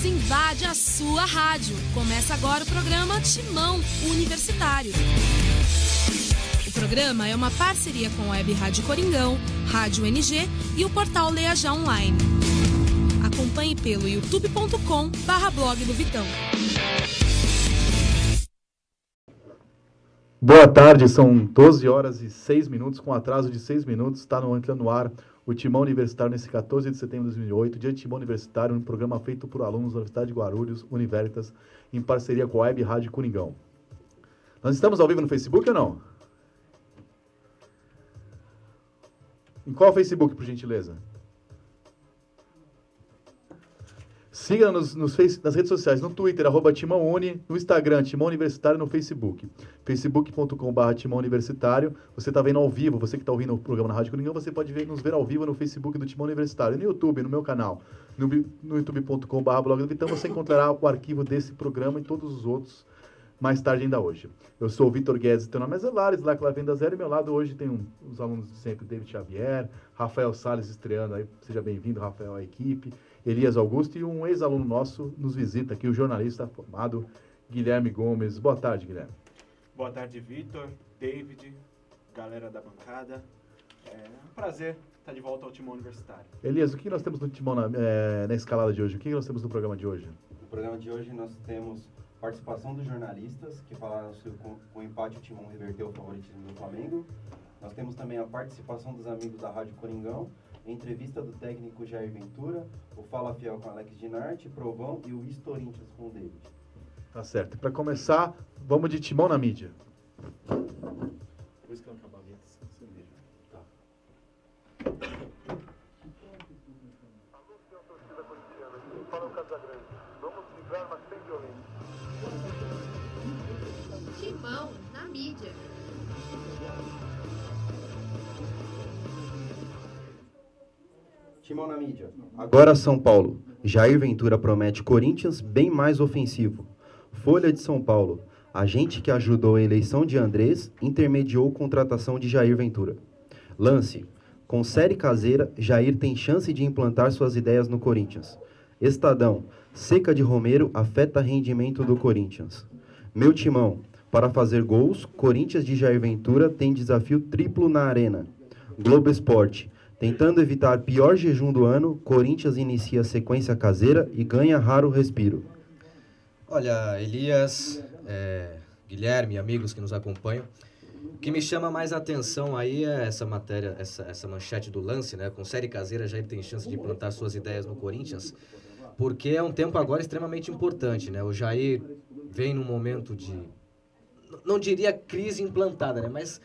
Invade a sua rádio. Começa agora o programa Timão Universitário. O programa é uma parceria com a Web Rádio Coringão, Rádio NG e o portal Leia Já Online. Acompanhe pelo youtube.com/blog do Vitão. Boa tarde, são 12 horas e 6 minutos, com atraso de 6 minutos, está entrando no ar o Timão Universitário nesse 14 de setembro de 2008, dia de Timão Universitário, um programa feito por alunos da Universidade de Guarulhos, Universitas, em parceria com a Web Rádio Coringão. Nós estamos ao vivo no Facebook ou não? Em qual Facebook, por gentileza? Siga nas redes sociais, no Twitter, @TimãoUni, no Instagram, Timão Universitário, no Facebook, facebook.com/Timão Universitário. Você está vendo ao vivo, você que está ouvindo o programa na Rádio Coringão, você pode nos ver ao vivo no Facebook do Timão Universitário. No YouTube, no meu canal, no youtube.com/blog do Vitão, você encontrará o arquivo desse programa e todos os outros mais tarde ainda hoje. Eu sou o Vitor Guedes, tenho na mesa Lares, lá que lá vem da zero, e ao meu lado hoje tem os alunos de sempre, David Xavier, Rafael Salles estreando aí, seja bem-vindo, Rafael, à equipe, Elias Augusto, e um ex-aluno nosso nos visita aqui, o jornalista formado Guilherme Gomes. Boa tarde, Guilherme. Boa tarde, Vitor, David, galera da bancada. É um prazer estar de volta ao Timão Universitário. Elias, o que nós temos no Timão na escalada de hoje? O que nós temos no programa de hoje? No programa de hoje nós temos participação dos jornalistas, que falaram se com o empate o Timão reverteu o favoritismo do Flamengo. Nós temos também a participação dos amigos da Rádio Coringão, entrevista do técnico Jair Ventura, o Fala Fiel com Alex Dinarte, Provão e o Historintias com o David. Tá certo. E para começar, vamos de Timão na mídia. Depois que eu acabar a vinheta, você veja. Tá. Alô, senhor torcida corintiana, aqui fala o Casagrande. Vamos livrar, mas sem violência. Timão na mídia. Timão na mídia. Agora São Paulo. Jair Ventura promete Corinthians bem mais ofensivo. Folha de São Paulo. Agente que ajudou a eleição de Andrés intermediou contratação de Jair Ventura. Lance. Com série caseira, Jair tem chance de implantar suas ideias no Corinthians. Estadão. Seca de Romero afeta rendimento do Corinthians. Meu Timão. Para fazer gols, Corinthians de Jair Ventura tem desafio triplo na Arena. Globo Esporte. Tentando evitar pior jejum do ano, Corinthians inicia sequência caseira e ganha raro respiro. Olha, Elias, Guilherme, amigos que nos acompanham, o que me chama mais a atenção aí é essa matéria, essa manchete do Lance, né? Com série caseira, Jair tem chance de implantar suas ideias no Corinthians, porque é um tempo agora extremamente importante, né? O Jair vem num momento de, não diria crise implantada, né? Mas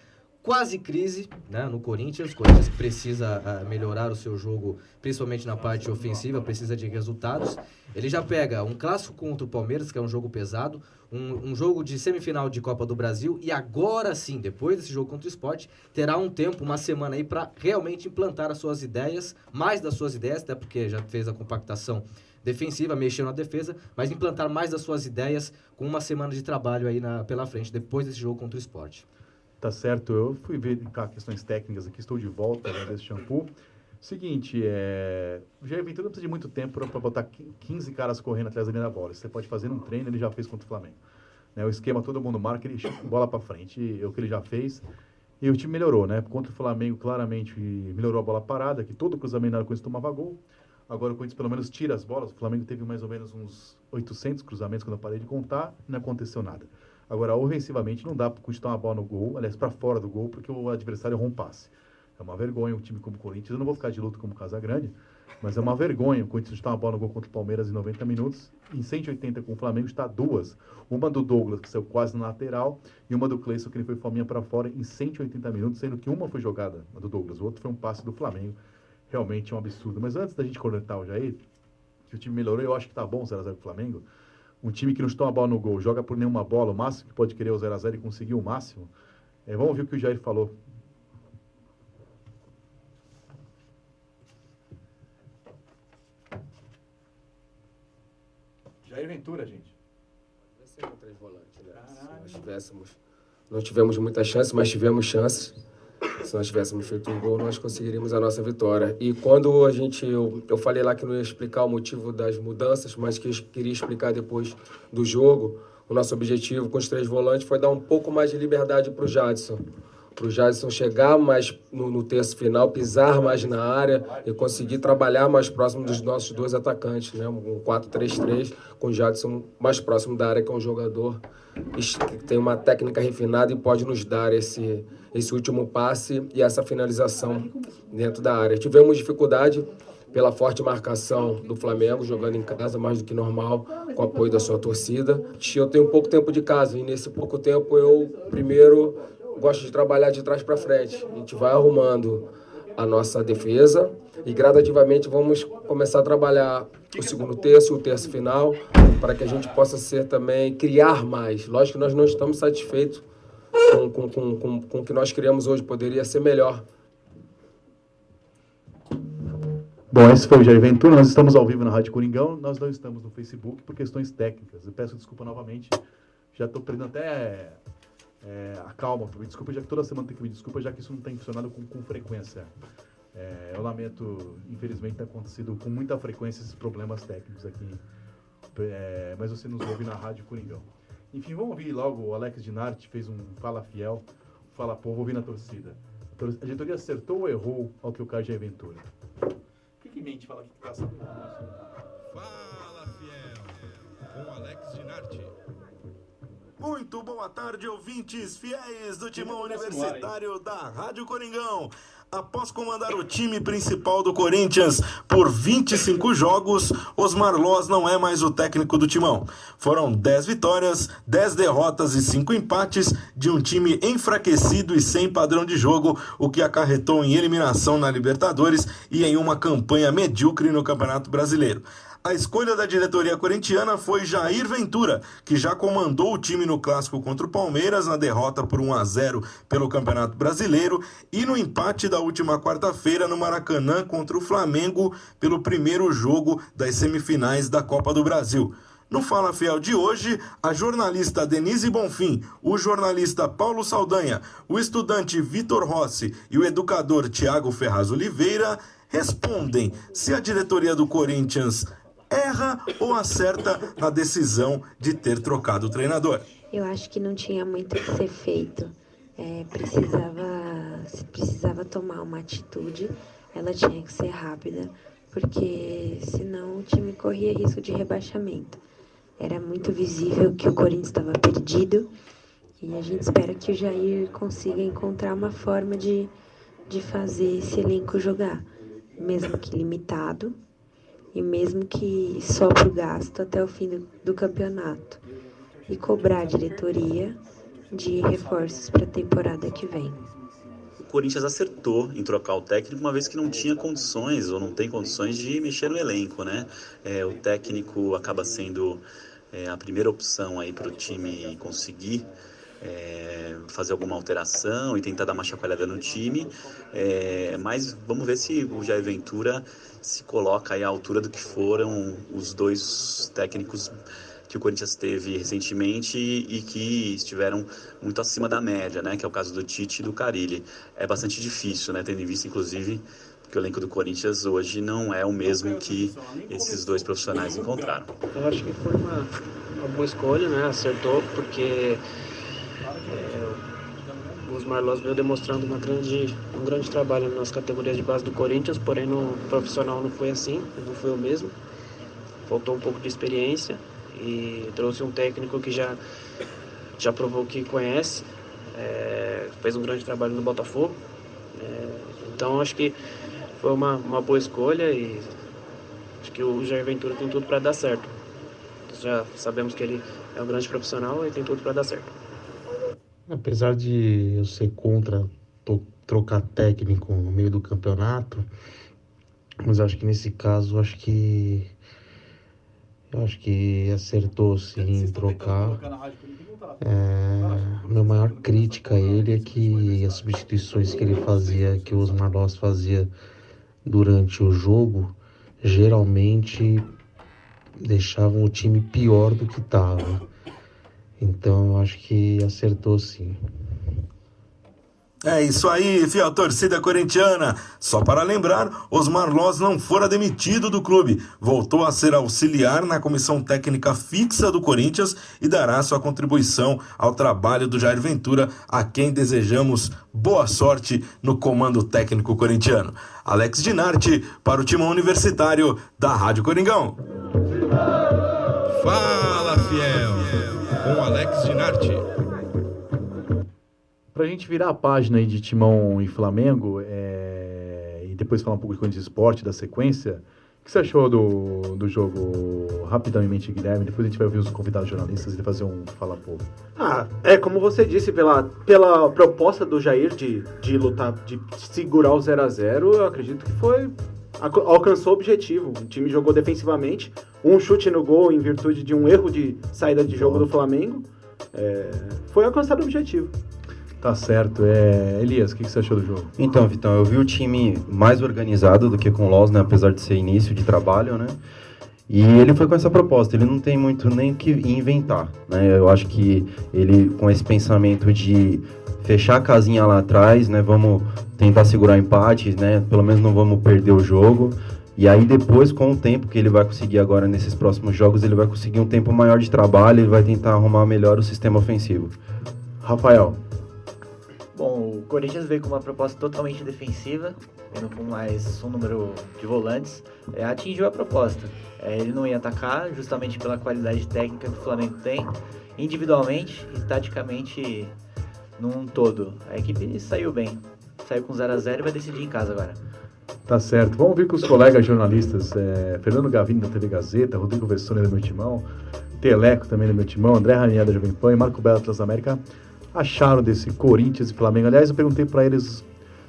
quase crise, né, no Corinthians. O Corinthians precisa melhorar o seu jogo, principalmente na parte ofensiva, precisa de resultados. Ele já pega um clássico contra o Palmeiras, que é um jogo pesado, um jogo de semifinal de Copa do Brasil, e agora sim, depois desse jogo contra o Sport, terá um tempo, uma semana aí, para realmente implantar as suas ideias, mais das suas ideias, até porque já fez a compactação defensiva, mexeu na defesa, mas implantar mais das suas ideias com uma semana de trabalho aí pela frente, depois desse jogo contra o Sport. Tá certo, eu fui ver questões técnicas aqui, estou de volta desse shampoo. Seguinte, o Jair Ventura não precisa de muito tempo para botar 15 caras correndo atrás da linha da bola. Você pode fazer num treino, ele já fez contra o Flamengo. Né, o esquema, todo mundo marca, ele chuta bola para frente, é o que ele já fez. E o time melhorou, né? Contra o Flamengo, claramente, melhorou a bola parada, que todo cruzamento na Corinthians tomava gol. Agora o Corinthians pelo menos tira as bolas. O Flamengo teve mais ou menos uns 800 cruzamentos quando eu parei de contar, e não aconteceu nada. Agora, ofensivamente, não dá para continuar uma bola no gol, aliás, para fora do gol, porque o adversário errou um passe. É uma vergonha um time como o Corinthians. Eu não vou ficar de luto como o Casagrande, Mas é uma vergonha. O Corinthians está uma bola no gol contra o Palmeiras em 90 minutos. Em 180 com o Flamengo está 2. Uma do Douglas, que saiu quase na lateral, e uma do Cleison, que ele foi fominha para fora em 180 minutos, sendo que uma foi jogada, a do Douglas, o outro foi um passe do Flamengo. Realmente é um absurdo. Mas antes da gente cornetar o Jair, que o time melhorou, eu acho que tá bom o 0x0 com o Flamengo. Um time que não chutou a bola no gol, joga por nenhuma bola, o máximo que pode querer é o 0x0 e conseguir o máximo. Vamos ouvir o que o Jair falou. Jair Ventura, gente. Vai ser com 3 volantes, né? Se nós não tivemos muitas chances, mas tivemos chances. Se nós tivéssemos feito um gol, nós conseguiríamos a nossa vitória. E quando eu falei lá que não ia explicar o motivo das mudanças, mas que eu queria explicar depois do jogo, o nosso objetivo com os 3 volantes foi dar um pouco mais de liberdade para o Jadson. Para o Jadson chegar mais no terço final, pisar mais na área e conseguir trabalhar mais próximo dos nossos 2 atacantes, né? Um 4-3-3, com o Jadson mais próximo da área, que é um jogador que tem uma técnica refinada e pode nos dar esse último passe e essa finalização dentro da área. Tivemos dificuldade pela forte marcação do Flamengo, jogando em casa mais do que normal, com o apoio da sua torcida. Eu tenho pouco tempo de casa e nesse pouco tempo eu primeiro gosto de trabalhar de trás para frente. A gente vai arrumando a nossa defesa e gradativamente vamos começar a trabalhar o segundo terço, o terço final, para que a gente possa criar mais. Lógico que nós não estamos satisfeitos com o que nós criamos hoje, poderia ser melhor. Bom, esse foi o Jair Ventura, nós estamos ao vivo na Rádio Coringão, nós não estamos no Facebook por questões técnicas. Eu peço desculpa novamente, já estou perdendo até a calma, me desculpa, já que toda semana tem que me desculpa, já que isso não tem funcionado com frequência. Eu lamento, infelizmente, ter acontecido com muita frequência esses problemas técnicos aqui, mas você nos ouve na Rádio Coringão. Enfim, vamos ouvir logo o Alex Dinarte, fez um Fala Fiel, Fala Povo, ouvindo a torcida. A diretoria acertou ou errou ao que o Jair Ventura? O que mente? Fala que passa. Fala Fiel, com Alex Dinarte. Muito boa tarde, ouvintes fiéis do Timão Universitário da Rádio Coringão. Após comandar o time principal do Corinthians por 25 jogos, Osmar Loz não é mais o técnico do Timão. Foram 10 vitórias, 10 derrotas e 5 empates de um time enfraquecido e sem padrão de jogo, o que acarretou em eliminação na Libertadores e em uma campanha medíocre no Campeonato Brasileiro. A escolha da diretoria corintiana foi Jair Ventura, que já comandou o time no clássico contra o Palmeiras, na derrota por 1-0 pelo Campeonato Brasileiro e no empate da última quarta-feira no Maracanã contra o Flamengo pelo primeiro jogo das semifinais da Copa do Brasil. No Fala Fiel de hoje, a jornalista Denise Bonfim, o jornalista Paulo Saldanha, o estudante Vitor Rossi e o educador Thiago Ferraz Oliveira respondem se a diretoria do Corinthians erra ou acerta na decisão de ter trocado o treinador. Eu acho que não tinha muito o que ser feito. Precisava tomar uma atitude, ela tinha que ser rápida, porque senão o time corria risco de rebaixamento. Era muito visível que o Corinthians estava perdido e a gente espera que o Jair consiga encontrar uma forma de fazer esse elenco jogar, mesmo que limitado, e mesmo que só para o gasto até o fim do campeonato, e cobrar a diretoria de reforços para a temporada que vem. O Corinthians acertou em trocar o técnico, uma vez que não tinha condições, ou não tem condições de mexer no elenco, né? O técnico acaba sendo a primeira opção aí para o time conseguir fazer alguma alteração e tentar dar uma chacoalhada no time, mas vamos ver se o Jair Ventura se coloca aí à altura do que foram os 2 técnicos que o Corinthians teve recentemente e que estiveram muito acima da média, né? Que é o caso do Tite e do Carille. É bastante difícil, né? Tendo em vista, inclusive, que o elenco do Corinthians hoje não é o mesmo que esses 2 profissionais encontraram. Eu acho que foi uma boa escolha, né? Acertou, porque o Osmar Loz veio demonstrando um grande trabalho nas categorias de base do Corinthians, porém no profissional não foi assim, não foi o mesmo. Faltou um pouco de experiência e trouxe um técnico que já provou que conhece, fez um grande trabalho no Botafogo. Então acho que foi uma boa escolha e acho que o Jair Ventura tem tudo para dar certo. Já sabemos que ele é um grande profissional e tem tudo para dar certo. Apesar de eu ser contra trocar técnico no meio do campeonato, mas acho que nesse caso, acho que acertou sim em trocar. Meu maior crítica a ele é que as substituições que ele fazia, que o Osmar Loss fazia durante o jogo, geralmente deixavam o time pior do que estava. Então eu acho que acertou sim. É isso aí, fiel torcida corintiana. Só para lembrar, Osmar Loss não fora demitido do clube. Voltou a ser auxiliar na comissão técnica fixa do Corinthians e dará sua contribuição ao trabalho do Jair Ventura, a quem desejamos boa sorte no comando técnico corintiano. Alex Dinarti para o Timão Universitário da Rádio Coringão. Fala, fiel! Com Alex Dinarti. Pra gente virar a página aí de Timão e Flamengo, e depois falar um pouco de Corinthians Esporte, da sequência, o que você achou do jogo, rapidamente, Guilherme? Depois a gente vai ouvir os convidados jornalistas e fazer um Fala Pouco. Como você disse, pela proposta do Jair de lutar, de segurar o 0x0, eu acredito que alcançou o objetivo. O time jogou defensivamente, um chute no gol em virtude de um erro de saída de jogo do Flamengo. Foi alcançado o objetivo. Tá certo. Elias, o que você achou do jogo? Então, Vitão, eu vi o time mais organizado do que com o Loss, né? Apesar de ser início de trabalho, né? E ele foi com essa proposta, ele não tem muito nem o que inventar, né? Eu acho que ele, com esse pensamento de fechar a casinha lá atrás, né? Vamos tentar segurar empates, né? Pelo menos não vamos perder o jogo. E aí depois, com o tempo que ele vai conseguir agora nesses próximos jogos, ele vai conseguir um tempo maior de trabalho, ele vai tentar arrumar melhor o sistema ofensivo. Rafael. Bom, o Corinthians veio com uma proposta totalmente defensiva, vindo com mais um número de volantes, atingiu a proposta. Ele não ia atacar, justamente pela qualidade técnica que o Flamengo tem, individualmente e taticamente num todo. A equipe saiu bem, saiu com 0x0 e vai decidir em casa agora. Tá certo. Vamos ver com os colegas jornalistas, Fernando Gavini da TV Gazeta, Rodrigo Vessone do meu timão, Teleco também do meu timão, André Ranier da Jovem Pan e Marco Belo da América, acharam desse Corinthians e Flamengo. Aliás, eu perguntei para eles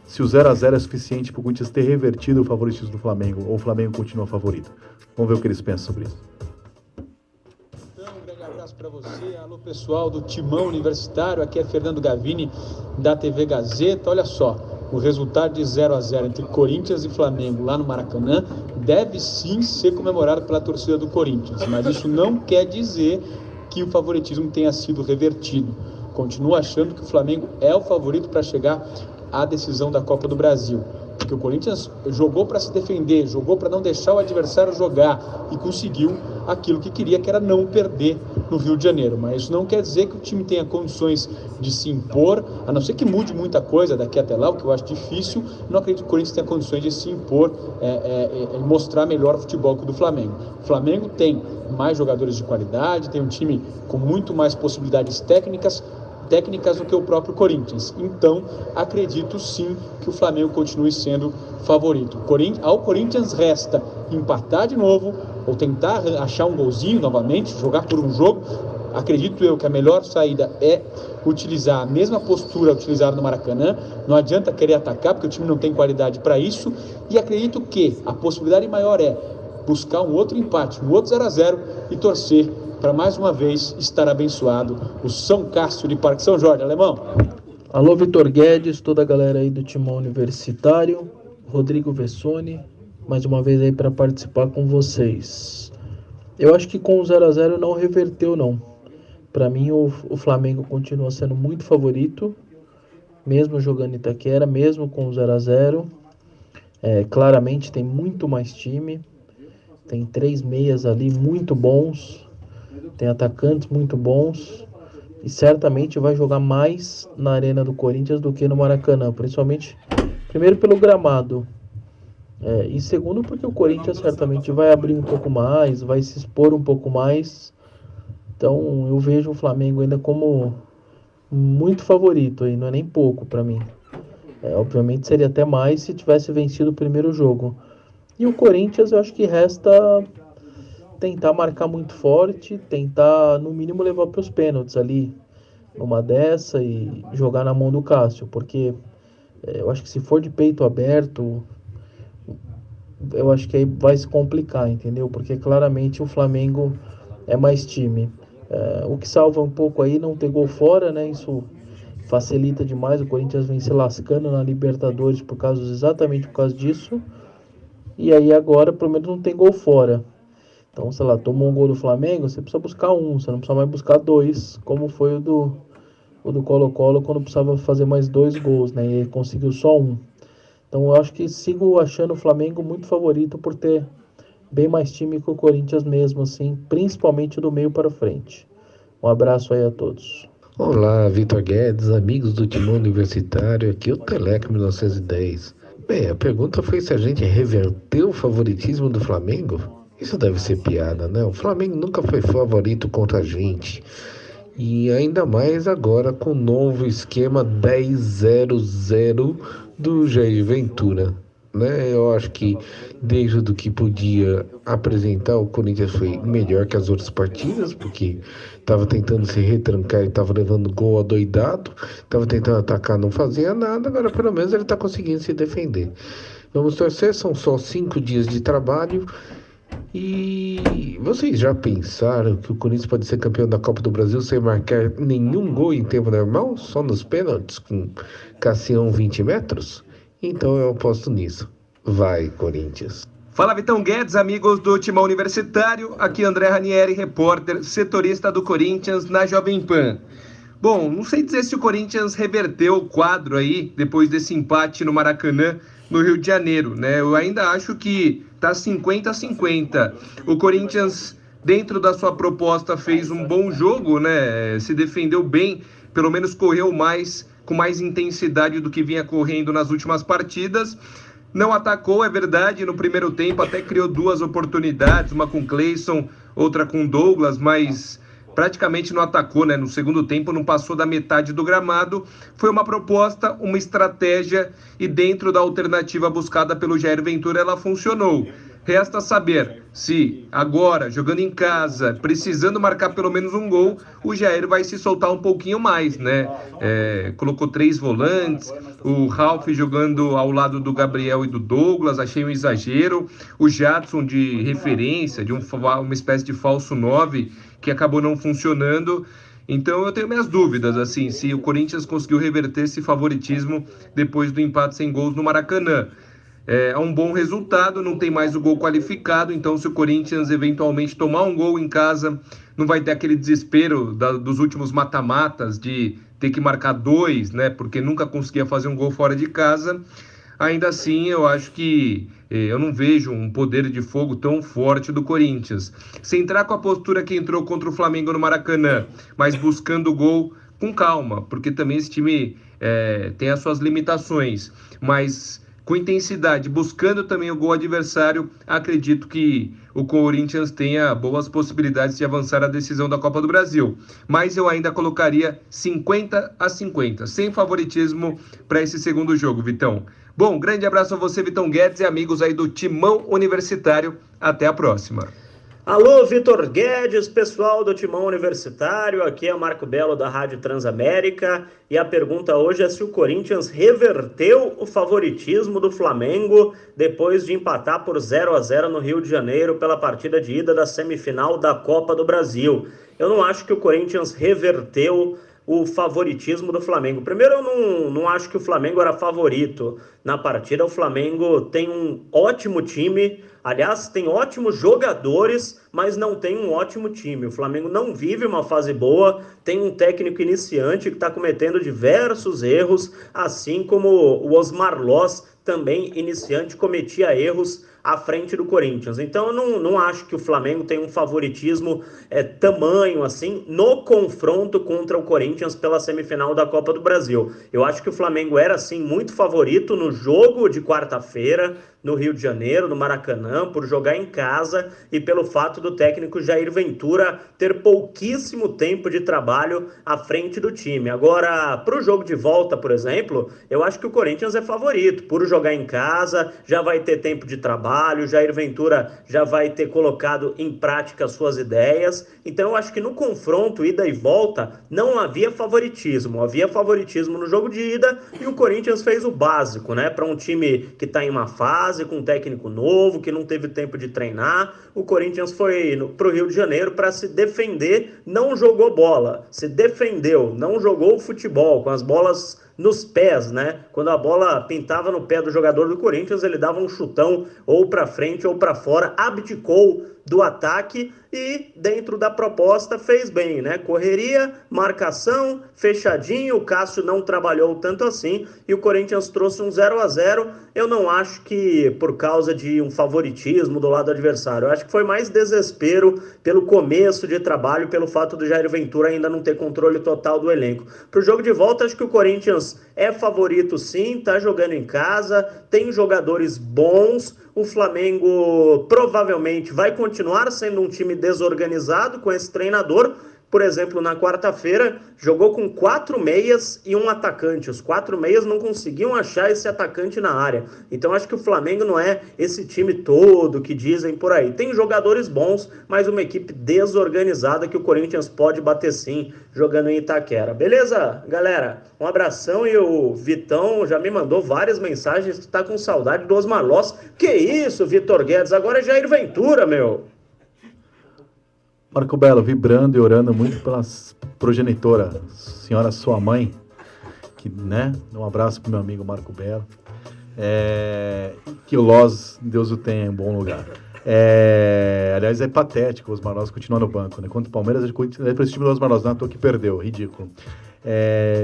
se o 0x0 é suficiente para o Corinthians ter revertido o favoritismo do Flamengo ou o Flamengo continua favorito. Vamos ver o que eles pensam sobre isso. Então, um grande abraço para você. Alô, pessoal do Timão Universitário. Aqui é Fernando Gavini da TV Gazeta. Olha só, o resultado de 0x0 entre Corinthians e Flamengo lá no Maracanã deve sim ser comemorado pela torcida do Corinthians, mas isso não quer dizer que o favoritismo tenha sido revertido. Continuo achando que o Flamengo é o favorito para chegar à decisão da Copa do Brasil. Porque o Corinthians jogou para se defender, jogou para não deixar o adversário jogar e conseguiu aquilo que queria, que era não perder no Rio de Janeiro. Mas isso não quer dizer que o time tenha condições de se impor, a não ser que mude muita coisa daqui até lá, o que eu acho difícil. Não acredito que o Corinthians tenha condições de se impor e mostrar melhor futebol que o do Flamengo. O Flamengo tem mais jogadores de qualidade, tem um time com muito mais possibilidades técnicas do que o próprio Corinthians. Então, acredito sim que o Flamengo continue sendo favorito. Ao Corinthians resta empatar de novo, ou tentar achar um golzinho novamente, jogar por um jogo. Acredito eu que a melhor saída é utilizar a mesma postura utilizada no Maracanã. Não adianta querer atacar, porque o time não tem qualidade para isso. E acredito que a possibilidade maior é buscar um outro empate, um outro 0x0 e torcer para mais uma vez estar abençoado o São Cássio de Parque São Jorge. Alemão. Alô, Vitor Guedes, toda a galera aí do Timão Universitário, Rodrigo Vessone, mais uma vez aí para participar com vocês. Eu acho que com o 0x0 não reverteu não. Para mim o Flamengo continua sendo muito favorito, mesmo jogando em Itaquera, mesmo com o 0x0. Claramente tem muito mais time, tem 3 meias ali muito bons, tem atacantes muito bons e certamente vai jogar mais na Arena do Corinthians do que no Maracanã, principalmente, primeiro pelo gramado, e segundo porque o Corinthians certamente vai abrir um pouco mais, vai se expor um pouco mais. Então eu vejo o Flamengo ainda como muito favorito, aí não é nem pouco para mim. Obviamente seria até mais se tivesse vencido o primeiro jogo. E o Corinthians, eu acho que resta tentar marcar muito forte, tentar no mínimo levar para os pênaltis ali, numa dessa, e jogar na mão do Cássio, porque eu acho que se for de peito aberto, eu acho que aí vai se complicar, entendeu? Porque claramente o Flamengo é mais time. O que salva um pouco aí não ter gol fora, né? Isso facilita demais. O Corinthians vem se lascando na Libertadores exatamente por causa disso. E aí agora pelo menos não tem gol fora. Então, sei lá, tomou um gol do Flamengo, você precisa buscar um, você não precisa mais buscar dois, como foi o do Colo-Colo quando precisava fazer mais 2 gols, né? E ele conseguiu só um. Então eu acho que sigo achando o Flamengo muito favorito por ter bem mais time que o Corinthians mesmo, assim, principalmente do meio para frente. Um abraço aí a todos. Olá, Vitor Guedes, amigos do Timão Universitário, aqui é o Teleco 1910. Bem, a pergunta foi se a gente reverteu o favoritismo do Flamengo? Isso deve ser piada, né? O Flamengo nunca foi favorito contra a gente. E ainda mais agora com o novo esquema 10-0-0 do Jair Ventura, né? Eu acho que desde o que podia apresentar, o Corinthians foi melhor que as outras partidas, porque estava tentando se retrancar e estava levando gol adoidado, estava tentando atacar, não fazia nada. Agora pelo menos ele está conseguindo se defender. Vamos torcer, são só 5 dias de trabalho. E vocês já pensaram que o Corinthians pode ser campeão da Copa do Brasil sem marcar nenhum gol em tempo normal? Só nos pênaltis, com Cassião 20 metros? Então eu aposto nisso. Vai, Corinthians. Fala, Vitão Guedes, amigos do Timão Universitário. Aqui André Ranieri, repórter, setorista do Corinthians na Jovem Pan. Bom, não sei dizer se o Corinthians reverteu o quadro aí, depois desse empate no Maracanã, no Rio de Janeiro, né? Eu ainda acho que tá 50-50. O Corinthians, dentro da sua proposta, fez um bom jogo, né? Se defendeu bem, pelo menos correu mais, com mais intensidade do que vinha correndo nas últimas partidas. Não atacou, é verdade, no primeiro tempo até criou 2 oportunidades, uma com o Cleison, outra com o Douglas, mas praticamente não atacou, né? No segundo tempo não passou da metade do gramado. Foi uma proposta, uma estratégia, e dentro da alternativa buscada pelo Jair Ventura ela funcionou. Resta saber se agora, jogando em casa, precisando marcar pelo menos um gol, o Jair vai se soltar um pouquinho mais, né? Colocou 3 volantes, o Ralf jogando ao lado do Gabriel e do Douglas, achei um exagero. O Jadson de referência, de uma espécie de falso 9, que acabou não funcionando. Então eu tenho minhas dúvidas, assim, se o Corinthians conseguiu reverter esse favoritismo depois do empate sem gols no Maracanã. É um bom resultado, não tem mais o gol qualificado, então se o Corinthians eventualmente tomar um gol em casa, não vai ter aquele desespero dos últimos mata-matas de ter que marcar 2, né, porque nunca conseguia fazer um gol fora de casa. Ainda assim, eu acho que eu não vejo um poder de fogo tão forte do Corinthians. Se entrar com a postura que entrou contra o Flamengo no Maracanã, mas buscando o gol com calma, porque também esse time tem as suas limitações, mas com intensidade, buscando também o gol adversário, acredito que o Corinthians tenha boas possibilidades de avançar à decisão da Copa do Brasil. Mas eu ainda colocaria 50-50, sem favoritismo para esse segundo jogo, Vitão. Bom, grande abraço a você, Vitão Guedes, e amigos aí do Timão Universitário. Até a próxima. Alô, Vitor Guedes, pessoal do Timão Universitário, aqui é Marco Belo da Rádio Transamérica, e a pergunta hoje é se o Corinthians reverteu o favoritismo do Flamengo depois de empatar por 0-0 no Rio de Janeiro pela partida de ida da semifinal da Copa do Brasil. Eu não acho que o Corinthians reverteu o favoritismo do Flamengo. Primeiro, eu não acho que o Flamengo era favorito na partida. O Flamengo tem um ótimo time, aliás, tem ótimos jogadores, mas não tem um ótimo time. O Flamengo não vive uma fase boa, tem um técnico iniciante que está cometendo diversos erros, assim como o Osmar Loz, também iniciante, cometia erros à frente do Corinthians. Então eu não acho que o Flamengo tem um favoritismo tamanho assim no confronto contra o Corinthians pela semifinal da Copa do Brasil. Eu acho que o Flamengo era sim muito favorito no jogo de quarta-feira, no Rio de Janeiro, no Maracanã, por jogar em casa e pelo fato do técnico Jair Ventura ter pouquíssimo tempo de trabalho à frente do time. Agora, para o jogo de volta, por exemplo, eu acho que o Corinthians é favorito. Por jogar em casa, já vai ter tempo de trabalho, Jair Ventura já vai ter colocado em prática suas ideias. Então eu acho que no confronto, ida e volta, não havia favoritismo. Havia favoritismo no jogo de ida e o Corinthians fez o básico, né? Para um time que está em uma fase, com um técnico novo, que não teve tempo de treinar, o Corinthians foi para o Rio de Janeiro para se defender, não jogou bola, se defendeu, não jogou futebol, com as bolas nos pés, né? Quando a bola pintava no pé do jogador do Corinthians, ele dava um chutão ou para frente ou para fora, abdicou do ataque e dentro da proposta fez bem, né? Correria, marcação, fechadinho, o Cássio não trabalhou tanto assim e o Corinthians trouxe um 0-0. Eu não acho que por causa de um favoritismo do lado adversário, eu acho que foi mais desespero pelo começo de trabalho, pelo fato do Jair Ventura ainda não ter controle total do elenco. Pro jogo de volta, acho que o Corinthians é favorito sim, tá jogando em casa, tem jogadores bons. O Flamengo provavelmente vai continuar sendo um time desorganizado com esse treinador. Por exemplo, na quarta-feira, jogou com 4 meias e um atacante. Os 4 meias não conseguiam achar esse atacante na área. Então, acho que o Flamengo não é esse time todo que dizem por aí. Tem jogadores bons, mas uma equipe desorganizada que o Corinthians pode bater sim, jogando em Itaquera. Beleza, galera? Um abração e o Vitão já me mandou várias mensagens que tá com saudade do Osmar Loss. Que isso, Vitor Guedes? Agora é Jair Ventura, meu! Marco Belo, vibrando e orando muito pela progenitora, senhora sua mãe, que, né? Um abraço pro meu amigo Marco Belo. Que o Loz, Deus o tenha em bom lugar. Aliás, é patético o Osmar Loz continuar no banco, né? Contra o Palmeiras, é para esse time do Osmar Loz, não é à toa que perdeu, ridículo.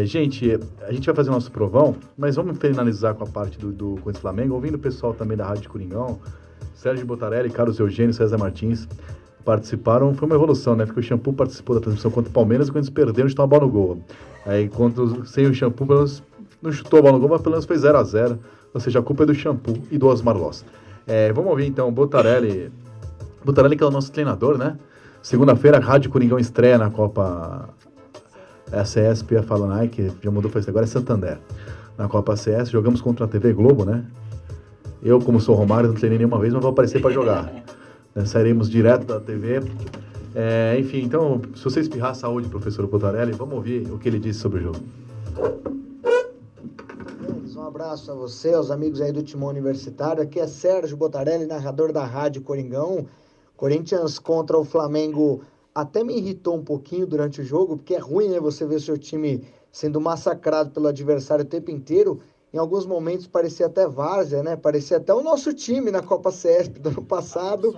Gente, a gente vai fazer o nosso provão, mas vamos finalizar com a parte do Corinthians Flamengo, ouvindo o pessoal também da Rádio Coringão, Sérgio Botarelli, Carlos Eugênio, César Martins, participaram, foi uma evolução, né? Porque o Shampoo participou da transmissão contra o Palmeiras e quando eles perderam, chutou a bola no gol. Aí, sem o Shampoo, pelo menos não chutou a bola no gol, mas pelo menos foi 0-0. Ou seja, a culpa é do Shampoo e do Osmar Loss. Vamos ouvir então o Botarelli. Botarelli, que é o nosso treinador, né? Segunda-feira, a Rádio Coringão estreia na Copa CSP, a Falanai, que já mudou, foi agora é Santander. Na Copa CS, jogamos contra a TV Globo, né? Eu, como sou Romário, não treinei nenhuma vez, mas vou aparecer para jogar. Sairemos direto da TV. Enfim, então, se você espirrar, saúde, professor Botarelli, vamos ouvir o que ele disse sobre o jogo. Um abraço a você, aos amigos aí do Timão Universitário. Aqui é Sérgio Botarelli, narrador da Rádio Coringão. Corinthians contra o Flamengo até me irritou um pouquinho durante o jogo, porque é ruim, né, você ver o seu time sendo massacrado pelo adversário o tempo inteiro. Em alguns momentos parecia até várzea, né? Parecia até o nosso time na Copa CESP do ano passado,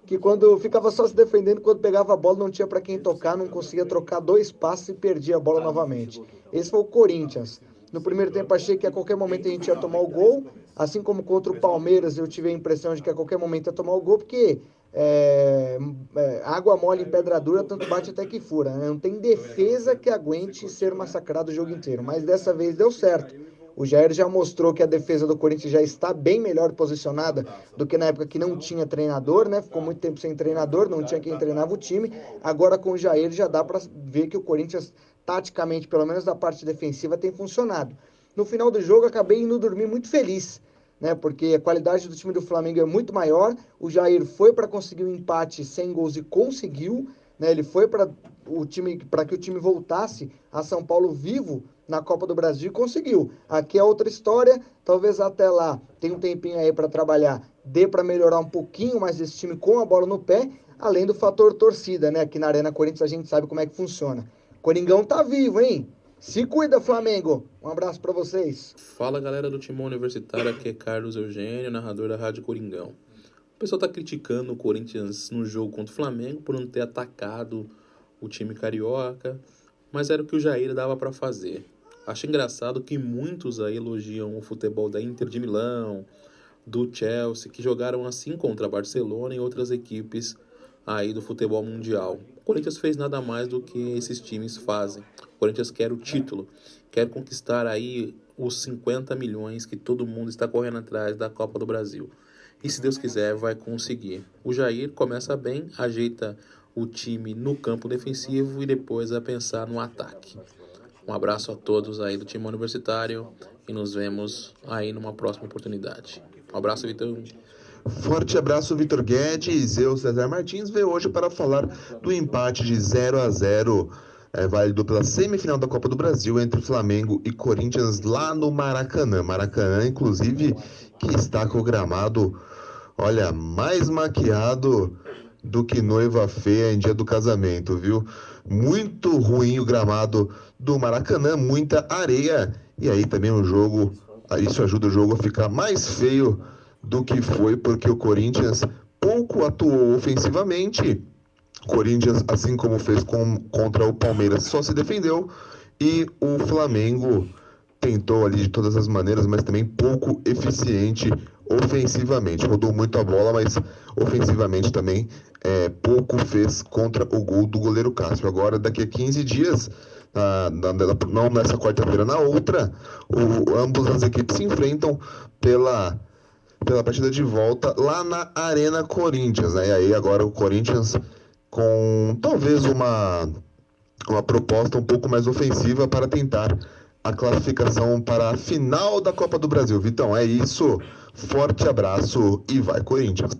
que quando ficava só se defendendo, quando pegava a bola não tinha para quem tocar, não conseguia trocar 2 passes e perdia a bola novamente. Esse foi o Corinthians. No primeiro tempo achei que a qualquer momento a gente ia tomar o gol, assim como contra o Palmeiras eu tive a impressão de que a qualquer momento ia tomar o gol, porque água mole em pedra dura, tanto bate até que fura, né? Não tem defesa que aguente ser massacrado o jogo inteiro, mas dessa vez deu certo. O Jair já mostrou que a defesa do Corinthians já está bem melhor posicionada do que na época que não tinha treinador, né? Ficou muito tempo sem treinador, não tinha quem treinava o time. Agora com o Jair já dá para ver que o Corinthians, taticamente, pelo menos da parte defensiva, tem funcionado. No final do jogo, acabei indo dormir muito feliz, né? Porque a qualidade do time do Flamengo é muito maior. O Jair foi para conseguir um empate sem gols e conseguiu, né? Ele foi para que o time voltasse a São Paulo vivo na Copa do Brasil e conseguiu. Aqui é outra história, talvez até lá tem um tempinho aí para trabalhar, dê para melhorar um pouquinho mais esse time com a bola no pé, além do fator torcida, né? Aqui na Arena Corinthians a gente sabe como é que funciona. Coringão tá vivo, hein? Se cuida, Flamengo! Um abraço para vocês. Fala, galera do Timão Universitário, aqui é Carlos Eugênio, narrador da Rádio Coringão. O pessoal tá criticando o Corinthians no jogo contra o Flamengo por não ter atacado o time carioca, mas era o que o Jair dava para fazer. Acho engraçado que muitos aí elogiam o futebol da Inter de Milão, do Chelsea, que jogaram assim contra a Barcelona e outras equipes aí do futebol mundial. O Corinthians fez nada mais do que esses times fazem. O Corinthians quer o título, quer conquistar aí os 50 milhões que todo mundo está correndo atrás da Copa do Brasil. E se Deus quiser, vai conseguir. O Jair começa bem, ajeita o time no campo defensivo e depois a pensar no ataque. Um abraço a todos aí do Timão Universitário e nos vemos aí numa próxima oportunidade. Um abraço, Vitor. Forte abraço, Vitor Guedes. Eu, César Martins, veio hoje para falar do empate de 0-0, válido pela semifinal da Copa do Brasil entre Flamengo e Corinthians lá no Maracanã. Maracanã, inclusive, que está com o gramado, olha, mais maquiado do que noiva feia em dia do casamento, viu? Muito ruim o gramado do Maracanã, muita areia. E aí também o jogo, isso ajuda o jogo a ficar mais feio do que foi, porque o Corinthians pouco atuou ofensivamente. O Corinthians, assim como fez contra o Palmeiras, só se defendeu. E o Flamengo tentou ali de todas as maneiras, mas também pouco eficiente ofensivamente. Rodou muito a bola, mas ofensivamente também pouco fez contra o gol do goleiro Cássio. Agora, daqui a 15 dias, não nessa quarta-feira, na outra, ambas as equipes se enfrentam pela partida de volta lá na Arena Corinthians, né? E aí agora o Corinthians com talvez uma proposta um pouco mais ofensiva para tentar a classificação para a final da Copa do Brasil. Vitão, é isso. Forte abraço e vai Corinthians.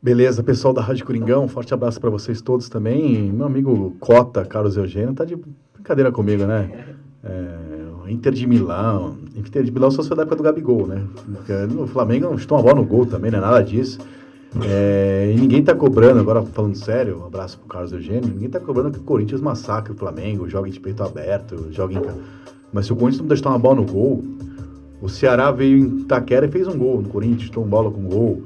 Beleza, pessoal da Rádio Coringão, forte abraço para vocês todos também. Meu amigo Cota, Carlos Eugênio, tá de brincadeira comigo, né? Inter de Milão. Inter de Milão só se for da época do Gabigol, né? O Flamengo não chutou uma bola no gol também, não é nada disso. E ninguém tá cobrando, agora falando sério, um abraço pro Carlos Eugênio, ninguém tá cobrando que o Corinthians massacre o Flamengo, jogue de peito aberto, jogue em... Mas se o Corinthians não deixar uma bola no gol, o Ceará veio em Itaquera e fez um gol no Corinthians, chutou uma bola com gol.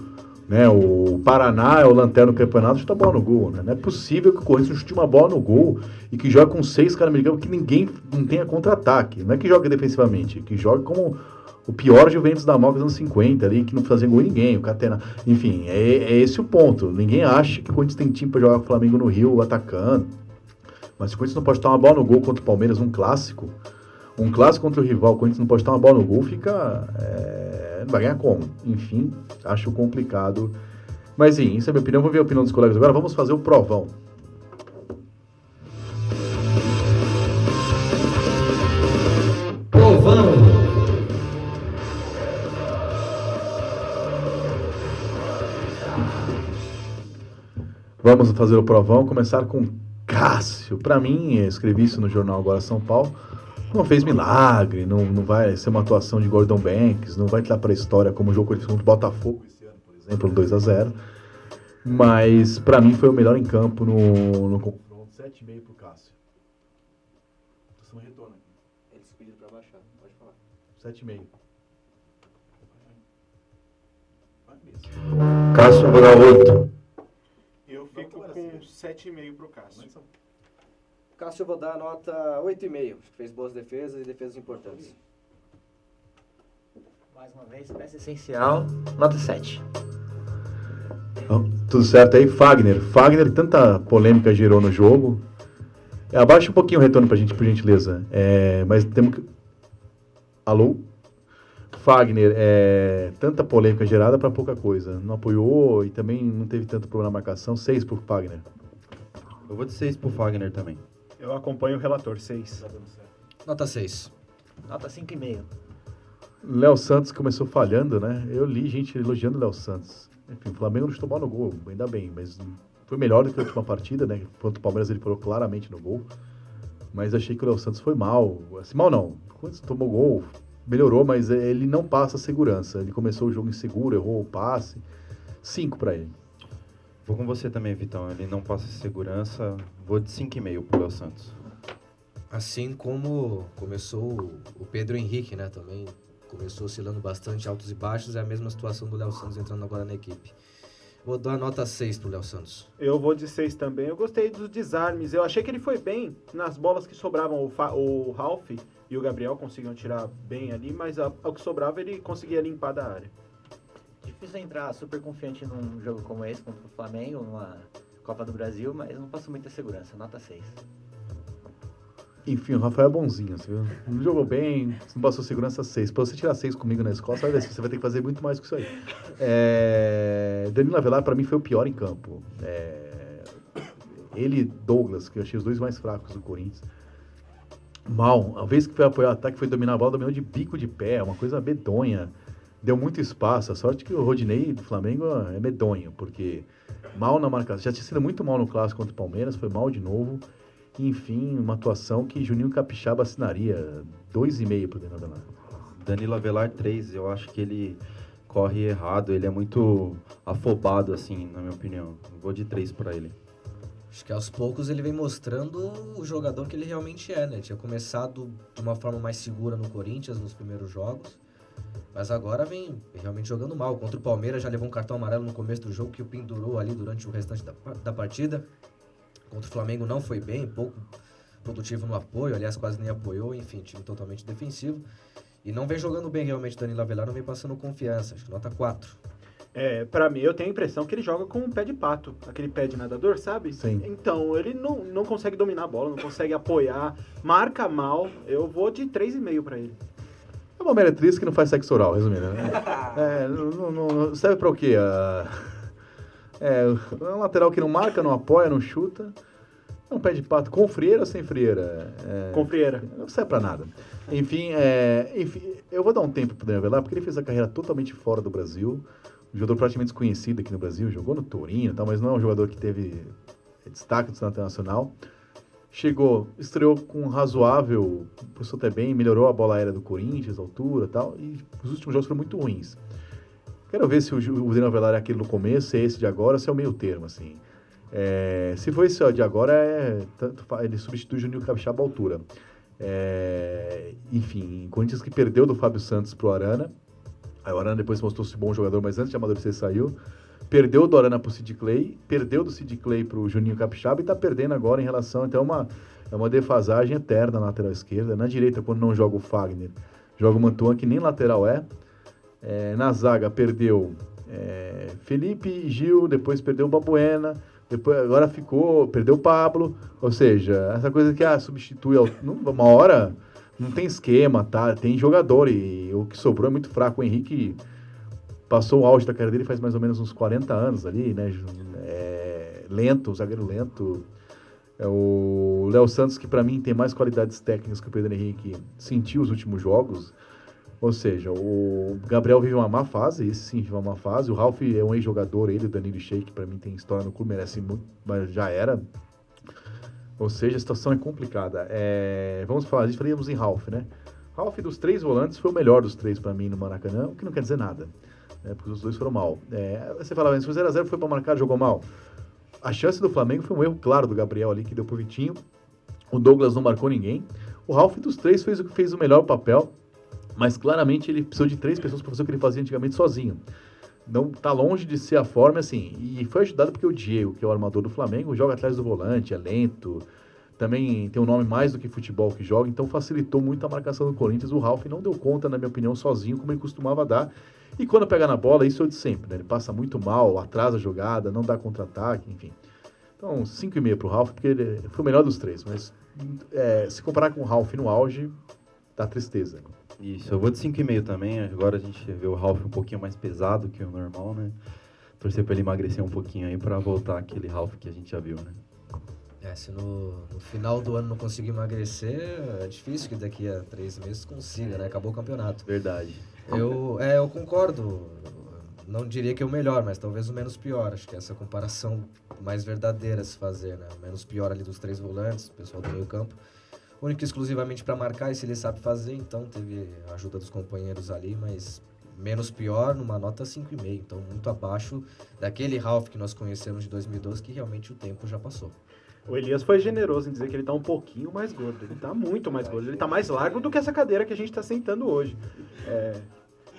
Né, o Paraná é o lanterna do campeonato, chuta a bola no gol, né? Não é possível que o Corinthians chute uma bola no gol e que jogue com 6 caras americanos, que ninguém não tenha contra-ataque. Não é que jogue defensivamente, que jogue como o pior Juventus da Moca dos anos 50 ali, que não fazia gol em ninguém, o Catena. Enfim, é esse o ponto. Ninguém acha que o Corinthians tem time para jogar com o Flamengo no Rio atacando. Mas se o Corinthians não pode chutar uma bola no gol contra o Palmeiras, um clássico contra o rival, o Corinthians não pode chutar uma bola no gol, fica... não vai ganhar como? Enfim, acho complicado. Mas sim, isso é a minha opinião. Vou ver a opinião dos colegas agora. Vamos fazer o provão. Provão. Vamos fazer o provão. Começar com Cássio. Para mim, eu escrevi isso no jornal Agora São Paulo. Não fez milagre, não vai ser uma atuação de Gordon Banks, não vai estar para a história como o jogo contra o Botafogo esse ano, por exemplo, 2-0. Mas, para mim, foi o melhor em campo no confronto. 7,5 pro Cássio. Você não retorna aqui. Eles pediram para baixar, pode falar. 7,5. Cássio, vou dar 8. Eu fico com 7,5 pro Cássio. Cássio, eu vou dar nota 8,5. Acho que fez boas defesas e defesas importantes. Mais uma vez, peça essencial, nota 7. Tudo certo aí, Fagner. Fagner, tanta polêmica gerou no jogo. Abaixa um pouquinho o retorno pra gente, por gentileza. Mas temos que... Alô? Fagner, tanta polêmica gerada para pouca coisa. Não apoiou e também não teve tanto problema na marcação. 6 pro Fagner. Eu vou de 6 pro Fagner também. Eu acompanho o relator, 6. Nota 6. Nota 5,5. Léo Santos começou falhando, né? Eu li gente elogiando o Léo Santos. Enfim, o Flamengo não chutou mal no gol, ainda bem, mas foi melhor do que a última partida, né? Contra o Palmeiras ele parou claramente no gol. Mas achei que o Léo Santos foi mal. Assim, mal não. Quando tomou gol, melhorou, mas ele não passa segurança. Ele começou o jogo inseguro, errou o passe. 5 para ele. Vou com você também, Vitão. Ele não passa segurança. Vou de 5,5 pro Léo Santos. Assim como começou o Pedro Henrique, né? Também começou oscilando bastante, altos e baixos. É a mesma situação do Léo Santos entrando agora na equipe. Vou dar nota 6 pro Léo Santos. Eu vou de 6 também. Eu gostei dos desarmes. Eu achei que ele foi bem nas bolas que sobravam. O Ralf e o Gabriel conseguiam tirar bem ali, mas ao que sobrava ele conseguia limpar da área. Difícil entrar super confiante num jogo como esse contra o Flamengo, numa Copa do Brasil, mas não passou muita segurança, nota 6. Enfim, o Rafael é bonzinho, você viu? Não jogou bem, não passou segurança 6. Pra você tirar 6 comigo na escola, você vai ter que fazer muito mais que isso aí. Danilo Avelar, pra mim, foi o pior em campo. Ele e Douglas, que eu achei os dois mais fracos do Corinthians. Mal, a vez que foi apoiar o ataque, foi dominar a bola, dominou de bico de pé, uma coisa medonha. Deu muito espaço. A sorte que o Rodinei do Flamengo é medonho, porque mal na marcação. Já tinha sido muito mal no clássico contra o Palmeiras, foi mal de novo. Enfim, uma atuação que Juninho Capixaba assinaria 2,5 pro Danilo Avelar. Danilo Avelar 3, eu acho que ele corre errado, ele é muito afobado, assim, na minha opinião. Vou de 3 para ele. Acho que aos poucos ele vem mostrando o jogador que ele realmente é, né? Tinha começado de uma forma mais segura no Corinthians nos primeiros jogos, mas agora vem realmente jogando mal. Contra o Palmeiras já levou um cartão amarelo no começo do jogo que o pendurou ali durante o restante da partida. Contra o Flamengo não foi bem, pouco produtivo no apoio, aliás quase nem apoiou, enfim, time totalmente defensivo. E não vem jogando bem realmente o Danilo Avelar, não vem passando confiança, acho que nota 4. Pra mim, eu tenho a impressão que ele joga com um pé de pato, aquele pé de nadador, sabe? Sim. Então, ele não consegue dominar a bola, não consegue apoiar, marca mal, eu vou de 3,5 pra ele. É uma meretriz que não faz sexo oral, resumindo, né? Não serve pra o quê? É um lateral que não marca, não apoia, não chuta. É um pé de pato com frieira ou sem frieira? Com frieira. Não serve pra nada. Enfim, eu vou dar um tempo pro Danilo Avelar, porque ele fez a carreira totalmente fora do Brasil. Um jogador praticamente desconhecido aqui no Brasil, jogou no Torino e tal, mas não é um jogador que teve destaque do cenário internacional. Chegou, estreou com um razoável, postou até bem, melhorou a bola aérea do Corinthians, a altura e tal, e os últimos jogos foram muito ruins. Quero ver se o Danilo Avelar é aquele no começo, se é esse de agora, se é o meio termo, assim. Se for esse de agora, ele substitui o Juninho Capixaba à altura. Enfim, Corinthians que perdeu do Fábio Santos pro Arana. Aí o Arana depois mostrou-se bom jogador, mas antes de amadurecer saiu. Perdeu do Arana pro Sid Clay, perdeu do Sid Clay pro Juninho Capixaba e tá perdendo agora em relação... Então é uma defasagem eterna na lateral esquerda. Na direita, quando não joga o Fagner, joga o Mantuan, que nem lateral é. Na zaga perdeu Felipe e Gil, depois perdeu o Babuena, agora perdeu o Pablo, ou seja, essa coisa que substitui uma hora, não tem esquema, tá? Tem jogador e o que sobrou é muito fraco. O Henrique passou o auge da carreira dele faz mais ou menos uns 40 anos ali, né? Lento, zagueiro lento. O Léo Santos, que pra mim tem mais qualidades técnicas que o Pedro Henrique, sentiu os últimos jogos. Ou seja, o Gabriel vive uma má fase, esse sim vive uma má fase. O Ralf é um ex-jogador, ele, o Danilo Sheik, que pra mim tem história no clube, merece muito, mas já era. Ou seja, a situação é complicada. Vamos falar, a gente falamos em Ralf, né? Ralf, dos 3 volantes, foi o melhor dos 3 pra mim no Maracanã, o que não quer dizer nada, né? Porque os dois foram mal. Você falava, se o 0x0 foi pra marcar, jogou mal. A chance do Flamengo foi um erro claro do Gabriel ali, que deu pro Vitinho. O Douglas não marcou ninguém. O Ralf, dos 3, fez o melhor papel. Mas claramente ele precisou de 3 pessoas para fazer o que ele fazia antigamente sozinho. Não tá longe de ser a forma, assim. E foi ajudado porque o Diego, que é o armador do Flamengo, joga atrás do volante, é lento. Também tem um nome mais do que futebol que joga, então facilitou muito a marcação do Corinthians. O Ralf não deu conta, na minha opinião, sozinho, como ele costumava dar. E quando pega na bola, isso é de sempre, né? Ele passa muito mal, atrasa a jogada, não dá contra-ataque, enfim. Então, 5,5 pro Ralf, porque ele foi o melhor dos 3. Mas se comparar com o Ralf no auge, dá tristeza. Isso, eu vou de 5,5 também. Agora a gente vê o Ralf um pouquinho mais pesado que o normal, né? Torcer pra ele emagrecer um pouquinho aí pra voltar aquele Ralf que a gente já viu, né? Se no final do ano não conseguir emagrecer, é difícil que daqui a 3 meses consiga, né? Acabou o campeonato. Verdade. Eu concordo. Não diria que é o melhor, mas talvez o menos pior. Acho que é essa comparação mais verdadeira a se fazer, né? O menos pior ali dos 3 volantes, o pessoal do meio campo. Único e exclusivamente para marcar, e se ele sabe fazer, então teve a ajuda dos companheiros ali, mas menos pior, numa nota 5,5. Então muito abaixo daquele Ralf que nós conhecemos de 2012, que realmente o tempo já passou. O Elias foi generoso em dizer que ele tá um pouquinho mais gordo. Ele tá muito mais gordo. Ele tá mais largo do que essa cadeira que a gente tá sentando hoje.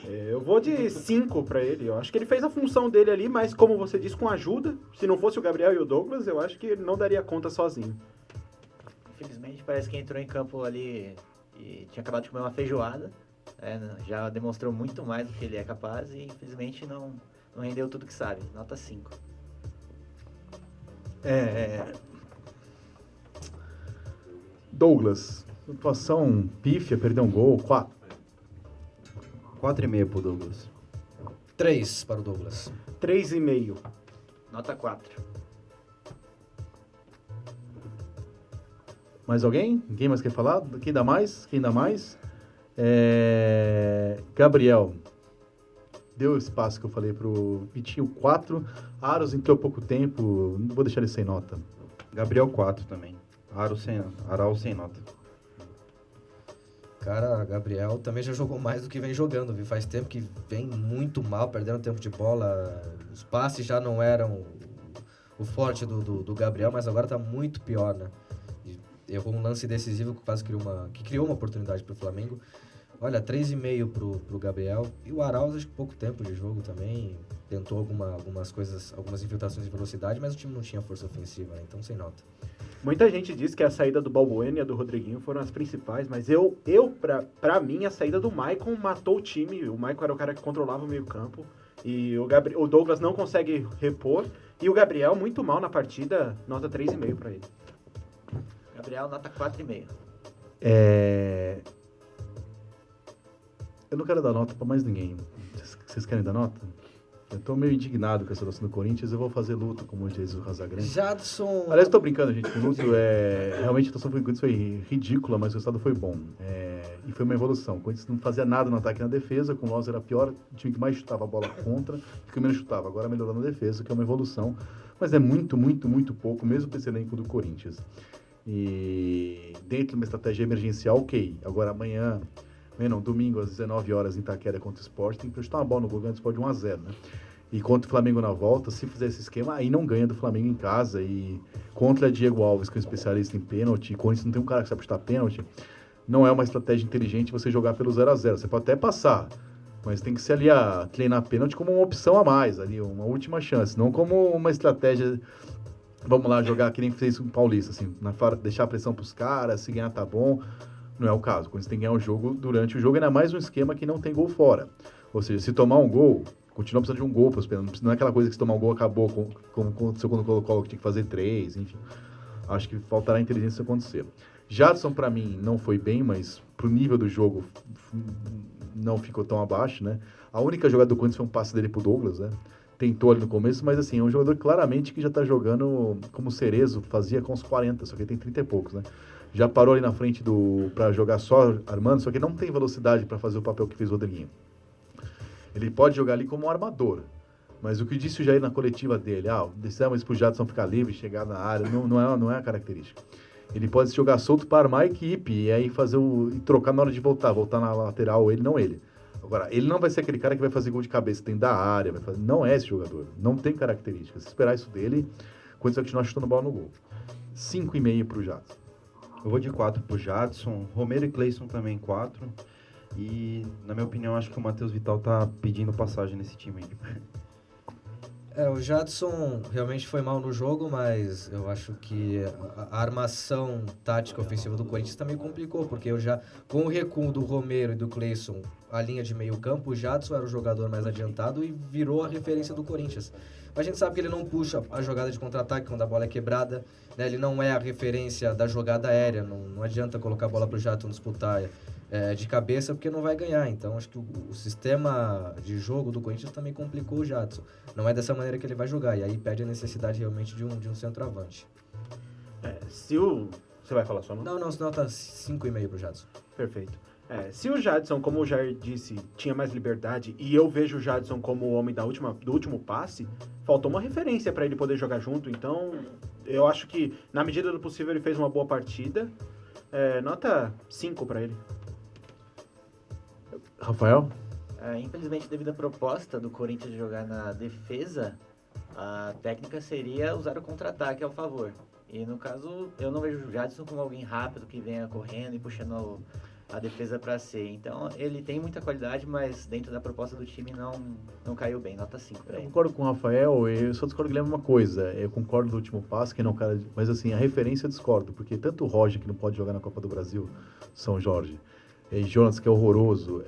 Eu vou de 5 pra ele. Eu acho que ele fez a função dele ali, mas como você disse, com ajuda. Se não fosse o Gabriel e o Douglas, eu acho que ele não daria conta sozinho. Infelizmente, parece que entrou em campo ali e tinha acabado de comer uma feijoada. Já demonstrou muito mais do que ele é capaz e infelizmente não rendeu tudo que sabe. Nota 5. Douglas, situação pífia, perdeu um gol, 4. 4,5 pro Douglas. 3 para o Douglas. 3,5. Nota 4. Mais alguém? Ninguém mais quer falar? Quem dá mais? Gabriel. Deu o espaço que eu falei pro Vitinho, 4. Aros entrou pouco tempo, não vou deixar ele sem nota. Gabriel, 4 também. Aral sem nota. Cara, Gabriel também já jogou mais do que vem jogando, viu? Faz tempo que vem muito mal, perdendo tempo de bola. Os passes já não eram o forte do Gabriel, mas agora tá muito pior, né? Errou um lance decisivo que quase criou uma oportunidade pro Flamengo. Olha, 3,5 pro Gabriel. E o Arauz, acho que pouco tempo de jogo também. Tentou algumas coisas, algumas infiltrações de velocidade, mas o time não tinha força ofensiva, né? Então sem nota. Muita gente diz que a saída do Balbuena e a do Rodriguinho foram as principais, mas pra mim, a saída do Maicon matou o time. O Maicon era o cara que controlava o meio-campo. E o Douglas não consegue repor. E o Gabriel, muito mal na partida, nota 3,5 pra ele. Gabriel, nota 4,5. Eu não quero dar nota pra mais ninguém. Vocês querem dar nota? Eu tô meio indignado com essa situação do Corinthians. Eu vou fazer luta, como diz o Casagrande. Jadson... Aliás, eu tô brincando, gente, com luto. Realmente a situação do Corinthians foi ridícula, mas o resultado foi bom. E foi uma evolução. O Corinthians não fazia nada no ataque e na defesa. Com o Loz era pior. O time que mais chutava a bola contra, que menos chutava. Agora melhorou na defesa, que é uma evolução. Mas é muito, muito, muito pouco, mesmo para esse elenco do Corinthians. E dentro de uma estratégia emergencial, ok. Agora amanhã, domingo às 19 horas em Itaquera contra o Sport, tem que chutar uma bola no gol, ganha do Sport de 1-0, né? E contra o Flamengo na volta, se fizer esse esquema, aí não ganha do Flamengo em casa. E contra Diego Alves, que é um especialista em pênalti, Corinthians não tem um cara que sabe chutar pênalti, não é uma estratégia inteligente você jogar pelo 0-0. Você pode até passar, mas tem que ser ali a treinar pênalti como uma opção a mais, ali, uma última chance, não como uma estratégia. Vamos lá jogar que nem fez com o Paulista, assim, deixar a pressão pros caras, se ganhar tá bom. Não é o caso. Quando você tem que ganhar o jogo durante o jogo, ainda mais um esquema que não tem gol fora. Ou seja, se tomar um gol, continua precisando de um gol para os pênaltis. Não é aquela coisa que se tomar um gol acabou, como aconteceu quando o Colo-Colo que tinha que fazer 3, enfim. Acho que faltará inteligência se acontecer. Jadson, para mim, não foi bem, mas pro nível do jogo não ficou tão abaixo, né? A única jogada do Corinthians foi um passe dele pro Douglas, né? Tentou ali no começo, mas assim, é um jogador claramente que já tá jogando como o Cerezo fazia com os 40, só que ele tem 30 e poucos, né? Já parou ali na frente pra jogar só armando, só que não tem velocidade para fazer o papel que fez o Rodriguinho. Ele pode jogar ali como um armador, mas o que disse o Jair na coletiva dele, decidamos pro Jadson ficar livre, chegar na área, não é a característica. Ele pode jogar solto para armar a equipe e aí e trocar na hora de voltar na lateral, ele, não ele. Agora, ele não vai ser aquele cara que vai fazer gol de cabeça, tem da área, não é esse jogador, não tem características. Se esperar isso dele, quando você vai continuar chutando bola no gol. 5,5 pro Jadson. Eu vou de 4 pro Jadson, Romero e Cleison também 4. E, na minha opinião, acho que o Matheus Vital tá pedindo passagem nesse time aí. O Jadson realmente foi mal no jogo, mas eu acho que a armação tática ofensiva do Corinthians também complicou, porque com o recuo do Romero e do Cleison, a linha de meio campo, o Jadson era o jogador mais adiantado e virou a referência do Corinthians. A gente sabe que ele não puxa a jogada de contra-ataque quando a bola é quebrada, né? Ele não é a referência da jogada aérea, não adianta colocar a bola pro Jadson disputar de cabeça, porque não vai ganhar. Então, acho que o sistema de jogo do Corinthians também complicou o Jadson. Não é dessa maneira que ele vai jogar, e aí perde a necessidade realmente de um centroavante. Você vai falar só não? Não, senão tá 5,5 pro Jadson. Perfeito. Se o Jadson, como o Jair disse, tinha mais liberdade, e eu vejo o Jadson como o homem do último passe, faltou uma referência para ele poder jogar junto. Então, eu acho que, na medida do possível, ele fez uma boa partida. Nota 5 para ele. Rafael? Infelizmente, devido à proposta do Corinthians de jogar na defesa, a técnica seria usar o contra-ataque ao favor. E, no caso, eu não vejo o Jadson como alguém rápido que venha correndo e puxando a defesa para C. Então, ele tem muita qualidade, mas dentro da proposta do time não caiu bem. Nota 5 para ele. Eu concordo com o Rafael, eu só discordo que lembra uma coisa. Eu concordo do último passe, que não cara, mas assim, a referência eu discordo, porque tanto o Roger, que não pode jogar na Copa do Brasil, São Jorge, Jonas, que é horroroso.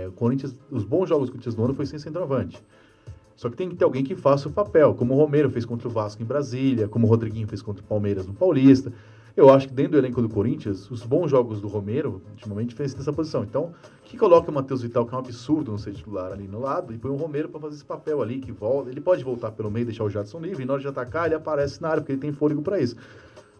O Corinthians, os bons jogos que o Corinthians no ano foi sem centroavante. Só que tem que ter alguém que faça o papel, como o Romero fez contra o Vasco em Brasília, como o Rodriguinho fez contra o Palmeiras no Paulista. Eu acho que dentro do elenco do Corinthians, os bons jogos do Romero, ultimamente, fez nessa posição. Então, que coloca o Matheus Vital, que é um absurdo não ser titular ali no lado, e põe o Romero para fazer esse papel ali, que volta. Ele pode voltar pelo meio, deixar o Jadson livre, e na hora de atacar, ele aparece na área, porque ele tem fôlego para isso.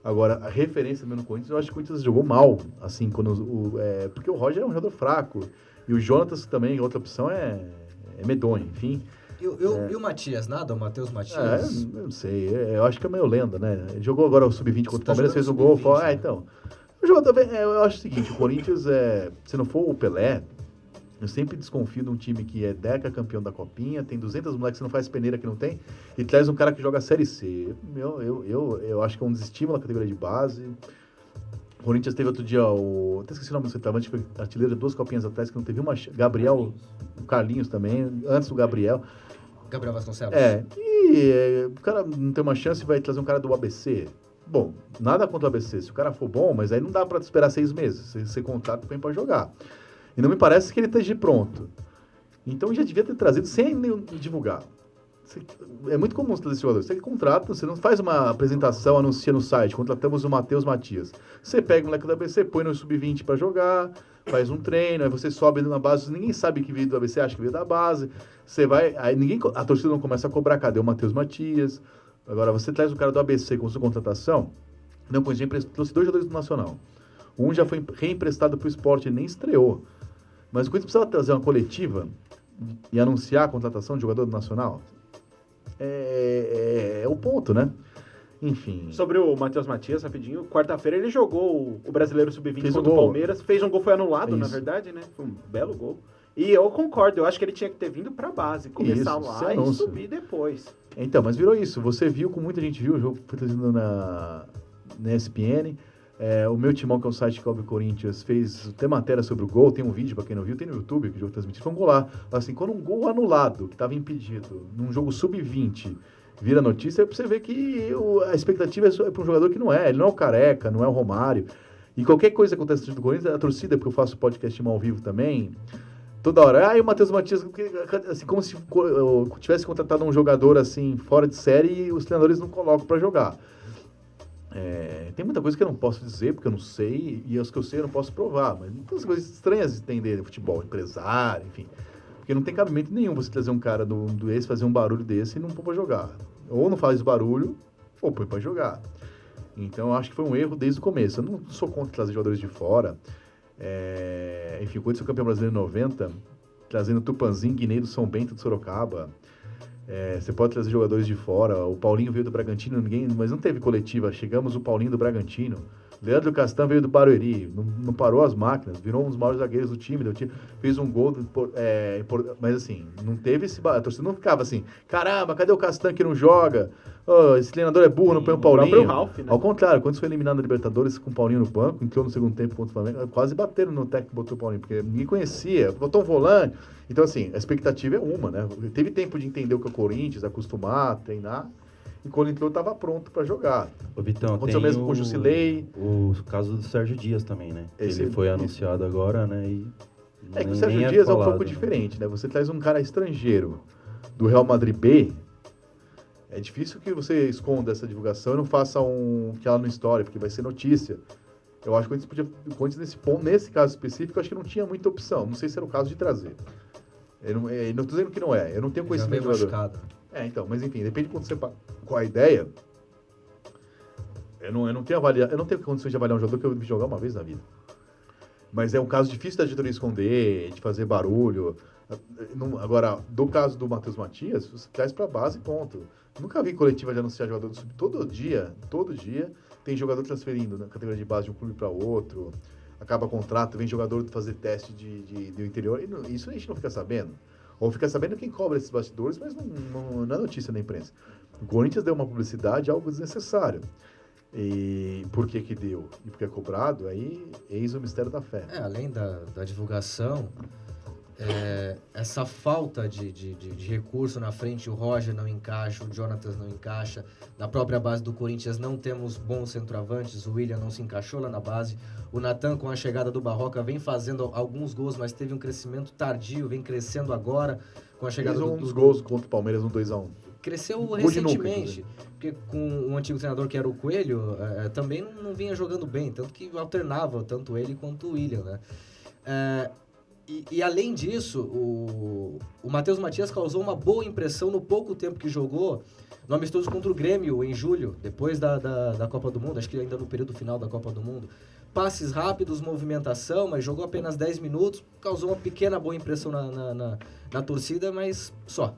Agora, a referência também no Corinthians, eu acho que o Corinthians jogou mal, assim, porque o Roger é um jogador fraco, e o Jonatas também, outra opção, é medonho, enfim. E o Matias, nada? O Matheus Matias? Eu não sei, eu acho que é meio lenda, né? Ele jogou agora o Sub-20 contra o Palmeiras, fez um gol. Então. O jogo também, eu acho o seguinte, o Corinthians, se não for o Pelé, eu sempre desconfio de um time que é campeão da Copinha, tem 200 moleques que não faz peneira que não tem, e traz um cara que joga a Série C. Eu acho que é um desestímulo na categoria de base. O Corinthians teve outro dia, até esqueci o nome do centroavante, foi artilheiro 2 copinhas atrás, que não teve uma. Gabriel, o Carlinhos também, antes do Gabriel Vasconcelos. O cara não tem uma chance e vai trazer um cara do ABC. Bom, nada contra o ABC. Se o cara for bom, mas aí não dá pra esperar 6 meses. Você contrata, põe pra jogar. E não me parece que ele esteja pronto. Então já devia ter trazido sem divulgar. É muito comum você trazer esse jogador. Você contrata, você não faz uma apresentação, anuncia no site. Contratamos o Matheus Matias. Você pega o moleque do ABC, põe no Sub-20 pra jogar, faz um treino, aí você sobe na base, ninguém sabe que veio do ABC, acha que veio da base. Você vai, aí a torcida não começa a cobrar, cadê o Matheus Matias? Agora, você traz o cara do ABC com sua contratação, não, com trouxe 2 jogadores do Nacional. Um já foi reemprestado pro Sport, ele nem estreou. Mas o Corinthians precisava trazer uma coletiva e anunciar a contratação de jogador do Nacional. É o ponto, né? Enfim. Sobre o Matheus Matias, rapidinho, quarta-feira ele jogou o Brasileiro Sub-20 contra o Palmeiras, fez um gol, foi anulado, na verdade, né? Foi um belo gol. E eu concordo, eu acho que ele tinha que ter vindo pra base, começar lá e subir depois. Então, mas virou isso. Você viu, como muita gente viu, o jogo foi trazido na ESPN. O meu Timão, que é um site que cobre o Corinthians, fez até matéria sobre o gol, tem um vídeo pra quem não viu, tem no YouTube, que o jogo transmitido, foi um gol lá. Assim, quando um gol anulado, que estava impedido, num jogo sub-20, vira notícia, é pra você ver que a expectativa é pra um jogador que não é. Ele não é o Careca, não é o Romário. E qualquer coisa que acontece no do Corinthians, a torcida, porque eu faço podcast Timão ao vivo também, toda hora, e o Matheus Matias, assim, como se eu tivesse contratado um jogador assim, fora de série, e os treinadores não colocam pra jogar. Tem muita coisa que eu não posso dizer, porque eu não sei, e as que eu sei eu não posso provar, mas muitas coisas estranhas de entender de futebol, empresário, enfim. Porque não tem cabimento nenhum você trazer um cara do esse, fazer um barulho desse e não pôr pra jogar. Ou não faz barulho, ou põe pra jogar. Então eu acho que foi um erro desde o começo. Eu não sou contra trazer jogadores de fora. Enfim, o Corinthians foi campeão brasileiro em 90, trazendo Tupanzinho, Guinei do São Bento de Sorocaba. Você pode trazer jogadores de fora. O Paulinho veio do Bragantino, mas não teve coletiva. Chegamos o Paulinho do Bragantino. Leandro Castan veio do Barueri, não parou as máquinas, virou um dos maiores zagueiros do time, fez um gol, mas assim, não teve a torcida não ficava assim, caramba, cadê o Castan que não joga? Esse treinador é burro, não põe o Paulinho. Ralf, né? Ao contrário, quando foi eliminado na Libertadores com o Paulinho no banco, entrou no segundo tempo contra o Flamengo, quase bateram no técnico que botou o Paulinho, porque ninguém conhecia, botou um volante. Então assim, a expectativa é uma, né? Teve tempo de entender o que é o Corinthians, acostumar, treinar. E quando entrou, estava pronto para jogar. Ô, Vitão, aconteceu mesmo com o Jusilei. O caso do Sérgio Dias também, né? Ele foi anunciado agora, né? Que o Sérgio Dias é um pouco diferente, né? Você traz um cara estrangeiro do Real Madrid B, é difícil que você esconda essa divulgação e não faça que ela não estoure, porque vai ser notícia. Eu acho que o Corinthians nesse caso específico, eu acho que não tinha muita opção. Não sei se era o caso de trazer. Eu não estou dizendo que não é. Eu não tenho conhecimento do jogador. Então, mas enfim, depende de quando você qual a ideia. Eu não tenho condições de avaliar um jogador que eu vi jogar uma vez na vida. Mas é um caso difícil da diretoria esconder, de fazer barulho. Agora, do caso do Matheus Matias, você traz pra base e ponto. Nunca vi coletiva de anunciar jogador do sub. Todo dia tem jogador transferindo na categoria de base de um clube para outro. Acaba contrato, vem jogador fazer teste do interior. E isso a gente não fica sabendo. Ou fica sabendo quem cobra esses bastidores, mas não é notícia na imprensa. O Corinthians deu uma publicidade, algo desnecessário. E por que deu? E porque é cobrado? Aí eis o mistério da fé. Além da divulgação, essa falta de recurso na frente, o Roger não encaixa, o Jonatas não encaixa, na própria base do Corinthians não temos bons centroavantes, o William não se encaixou lá na base, o Natan com a chegada do Barroca vem fazendo alguns gols, mas teve um crescimento tardio, vem crescendo agora com a chegada dos gols contra o Palmeiras no 2-1. Cresceu recentemente, porque com o antigo treinador que era o Coelho, também não vinha jogando bem, tanto que alternava tanto ele quanto o William, né? E além disso, o Matheus Matias causou uma boa impressão no pouco tempo que jogou no amistoso contra o Grêmio em julho, depois da Copa do Mundo, acho que ainda no período final da Copa do Mundo. Passes rápidos, movimentação, mas jogou apenas 10 minutos, causou uma pequena boa impressão na torcida, mas só.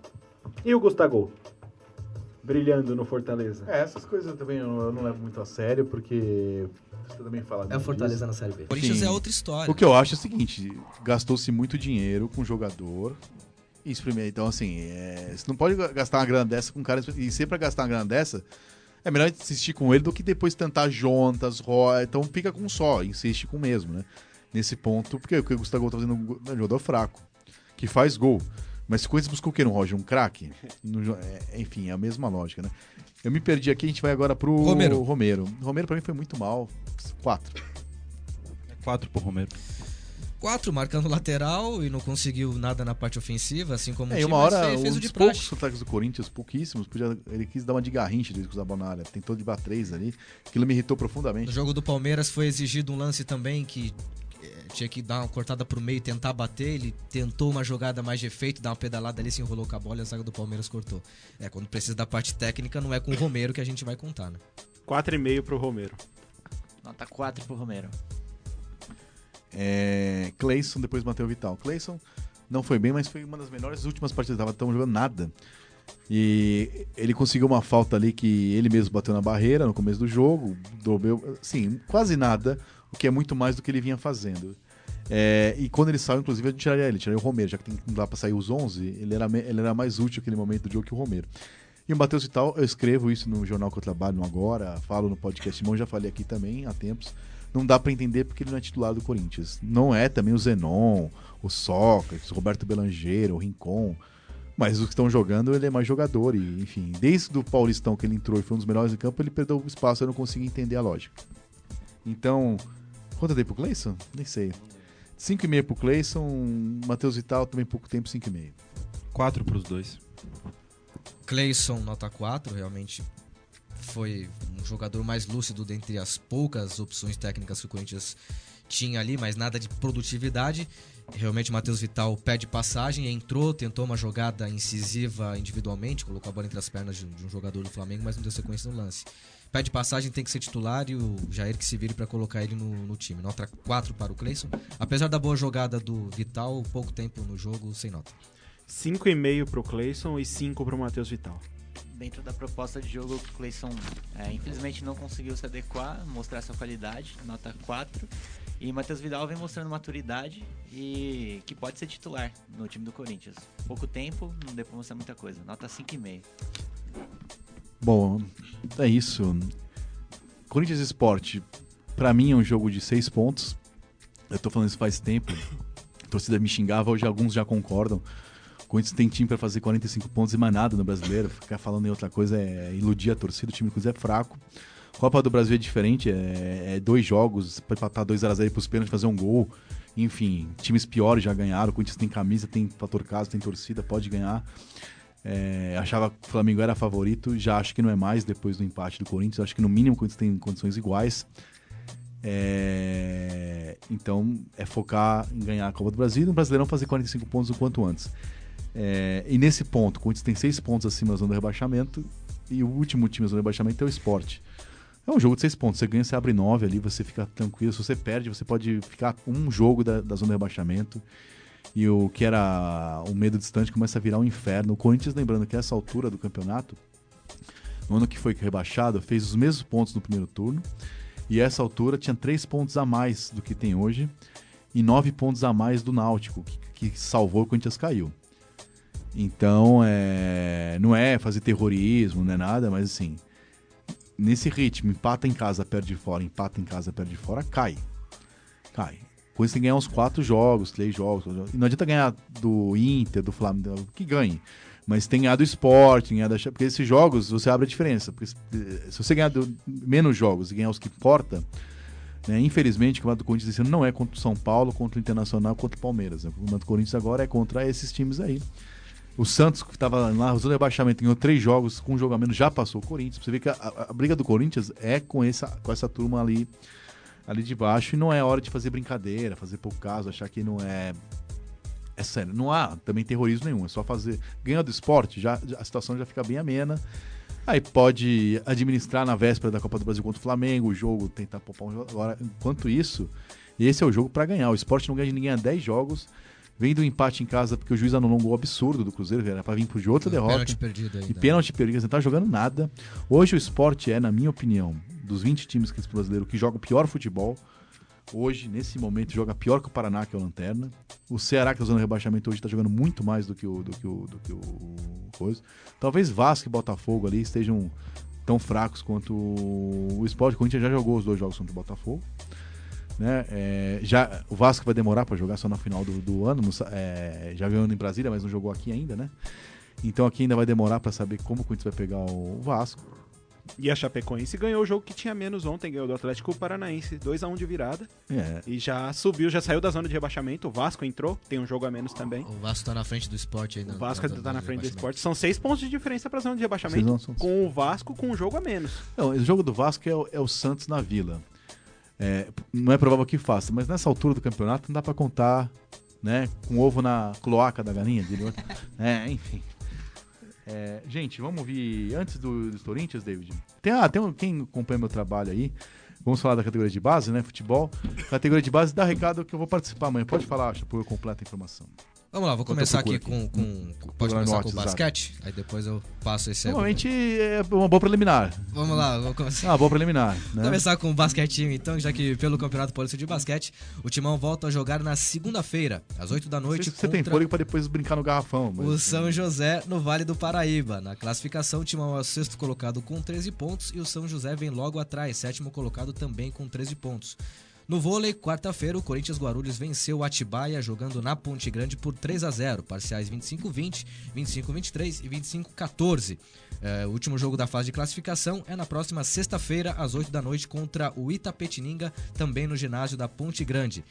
E o Gustavo? Brilhando no Fortaleza. Essas coisas também eu não levo muito a sério, porque você também fala o Fortaleza na Série B. Corinthians é outra história. O que eu acho é o seguinte, gastou-se muito dinheiro com o jogador. Isso primeiro, então assim, você não pode gastar uma grana dessa com um cara, e sempre pra gastar uma grana dessa, é melhor insistir com ele do que depois tentar juntas, então fica com um só, insiste com o mesmo, né? Nesse ponto, porque o que o Gustavo tá fazendo é um jogador fraco, que faz gol. Mas se o Corinthians buscou o quê no Roger? Um craque? Enfim, é a mesma lógica, né? Eu me perdi aqui, a gente vai agora pro Romero. Romero pra mim foi muito mal. 4. 4 pro Romero. 4 marcando lateral e não conseguiu nada na parte ofensiva, assim como o time, uma hora, fez o de poucos ataques do Corinthians, pouquíssimos, ele quis dar uma de Garrincha desde que usava a bola na área, tentou de 3 ali, aquilo me irritou profundamente. No jogo do Palmeiras foi exigido um lance também que tinha que dar uma cortada pro meio e tentar bater, ele tentou uma jogada mais de efeito, dar uma pedalada ali, se enrolou com a bola e a zaga do Palmeiras cortou. Quando precisa da parte técnica, não é com o Romero que a gente vai contar, né? 4,5 pro Romero. Nota 4 pro Romero. Cleison, depois Matheus Vital. Cleison não foi bem, mas foi uma das melhores últimas partidas, tava jogando nada. E ele conseguiu uma falta ali que ele mesmo bateu na barreira no começo do jogo, dobrou, assim, quase nada, o que é muito mais do que ele vinha fazendo. E quando ele saiu, inclusive, eu tiraria o Romero, já que não dá pra sair os 11, ele era mais útil naquele momento do jogo que o Romero. E o Matheus Vital, eu escrevo isso no jornal que eu trabalho no Agora, falo no podcast Timão, já falei aqui também há tempos. Não dá pra entender porque ele não é titular do Corinthians. Não é também o Zenon, o Sócrates, o Roberto Belangeiro, o Rincon. Mas os que estão jogando, ele é mais jogador. E, enfim, desde o Paulistão que ele entrou e foi um dos melhores em campo, ele perdeu o espaço, eu não consegui entender a lógica. Então, quanto eu dei pro Cleison? Nem sei. 5,5 pro Cleison, Matheus Vital também pouco tempo, 5,5. 4 pros dois. Cleison, nota 4, realmente foi um jogador mais lúcido dentre as poucas opções técnicas que o Corinthians tinha ali, mas nada de produtividade. Realmente o Matheus Vital pede passagem, entrou, tentou uma jogada incisiva individualmente, colocou a bola entre as pernas de um jogador do Flamengo, mas não deu sequência no lance. Pede passagem, tem que ser titular e o Jair que se vire para colocar ele no time. Nota 4 para o Cleison. Apesar da boa jogada do Vital, pouco tempo no jogo, sem nota. 5,5 pro Cleison e 5 pro Matheus Vital. Dentro da proposta de jogo, o Cleison infelizmente não conseguiu se adequar, mostrar sua qualidade, nota 4. E Matheus Vital vem mostrando maturidade e que pode ser titular no time do Corinthians. Pouco tempo, não deu pra mostrar muita coisa, nota 5,5. Bom, é isso. Corinthians Sport, pra mim é um jogo de 6 pontos. Eu tô falando isso faz tempo. A torcida me xingava, hoje alguns já concordam. O Corinthians tem time pra fazer 45 pontos e mais nada no Brasileiro. Ficar falando em outra coisa é iludir a torcida, o time do Corinthians é fraco. Copa do Brasil é diferente, é 2 jogos, pode empatar 2-0 pros pênaltis, fazer um gol. Enfim, times piores já ganharam, o Corinthians tem camisa, tem fator casa, tem torcida, pode ganhar. Achava que o Flamengo era favorito, já acho que não é mais depois do empate do Corinthians, acho que no mínimo o Corinthians tem condições iguais. Então é focar em ganhar a Copa do Brasil e no Brasileirão fazer 45 pontos o quanto antes. E nesse ponto, o Corinthians tem 6 pontos acima da zona do rebaixamento e o último time da zona do rebaixamento é o Sport. É um jogo de 6 pontos, você ganha, você abre 9 ali, você fica tranquilo. Se você perde, você pode ficar um jogo da zona do rebaixamento. E o que era um medo distante começa a virar um inferno. O Corinthians, lembrando que essa altura do campeonato, no ano que foi rebaixado, fez os mesmos pontos no primeiro turno. E essa altura tinha 3 pontos a mais do que tem hoje e 9 pontos a mais do Náutico, que salvou, o Corinthians caiu. Então, não é fazer terrorismo, não é nada, mas assim, nesse ritmo, empata em casa, perde fora, empata em casa, perde fora, cai. O Corinthians tem que ganhar uns 4 jogos, 3 jogos. E não adianta ganhar do Inter, do Flamengo, que ganhe. Mas tem que ganhar do Sport, porque esses jogos você abre a diferença. Porque se você ganhar menos jogos e ganhar os que importa, né, infelizmente o Campeonato do Corinthians esse ano não é contra o São Paulo, contra o Internacional, contra o Palmeiras. Né? O Campeonato do Corinthians agora é contra esses times aí. O Santos, que estava lá, usando rebaixamento, ganhou 3 jogos com um jogo a menos, já passou o Corinthians. Você vê que a briga do Corinthians é com essa turma ali de baixo, e não é hora de fazer brincadeira, fazer pouco caso, achar que não é... É sério, não há também terrorismo nenhum, é só fazer... Ganhando esporte, a situação já fica bem amena. Aí pode administrar na véspera da Copa do Brasil contra o Flamengo, o jogo, tentar poupar um jogo. Agora, enquanto isso, esse é o jogo para ganhar. O Sport não ganha de ninguém há 10 jogos. Vem do empate em casa porque o juiz anulou um gol absurdo do Cruzeiro, era pra vir de outra derrota. Pênalti perdido ainda. E pênalti perdido, você não tá jogando nada. Hoje o Sport é, na minha opinião, dos 20 times que brasileiro que jogam o pior futebol. Hoje, nesse momento, joga pior que o Paraná, que é o Lanterna. O Ceará, que tá usando rebaixamento hoje, tá jogando muito mais do que o coisa. Talvez Vasco e Botafogo ali estejam tão fracos quanto o Sport. O Corinthians já jogou os 2 jogos contra o Botafogo. Né? O Vasco vai demorar para jogar só no final do ano. Já ganhou em Brasília, mas não jogou aqui ainda, né? Então aqui ainda vai demorar para saber como o Corinthians vai pegar o Vasco. E a Chapecoense ganhou o jogo que tinha menos ontem, ganhou do Atlético Paranaense, 2-1 de virada. E já subiu, já saiu da zona de rebaixamento. O Vasco entrou, tem um jogo a menos também. O Vasco tá na frente do Sport ainda. O Vasco tá na frente do Sport. São 6 pontos de diferença pra zona de rebaixamento, com o Vasco com um jogo a menos. Não, o jogo do Vasco é o Santos na Vila. Não é provável que faça, mas nessa altura do campeonato não dá pra contar, né, com ovo na cloaca da galinha. Enfim. Gente, vamos ouvir antes dos Corinthians, David. Tem quem acompanha meu trabalho aí. Vamos falar da categoria de base, né? Futebol. Categoria de base, dá recado que eu vou participar amanhã. Pode falar, Acha, por eu completa a informação. Vamos lá, vou começar aqui com pode começar com o basquete? Aí depois eu passo esse... Normalmente é uma boa preliminar. Vamos lá, vou começar. Boa preliminar, né? Vou começar com o basquetinho então, já que pelo Campeonato Paulista de Basquete, o Timão volta a jogar na segunda-feira, às 8 da noite. Você tem fôlego para depois brincar no garrafão. O São José, no Vale do Paraíba. Na classificação, o Timão é o 6º colocado com 13 pontos e o São José vem logo atrás, 7º colocado também com 13 pontos. No vôlei, quarta-feira, o Corinthians Guarulhos venceu o Atibaia jogando na Ponte Grande por 3-0, parciais 25-20, 25-23 e 25-14. O último jogo da fase de classificação é na próxima sexta-feira, às 8 da noite, contra o Itapetininga, também no ginásio da Ponte Grande.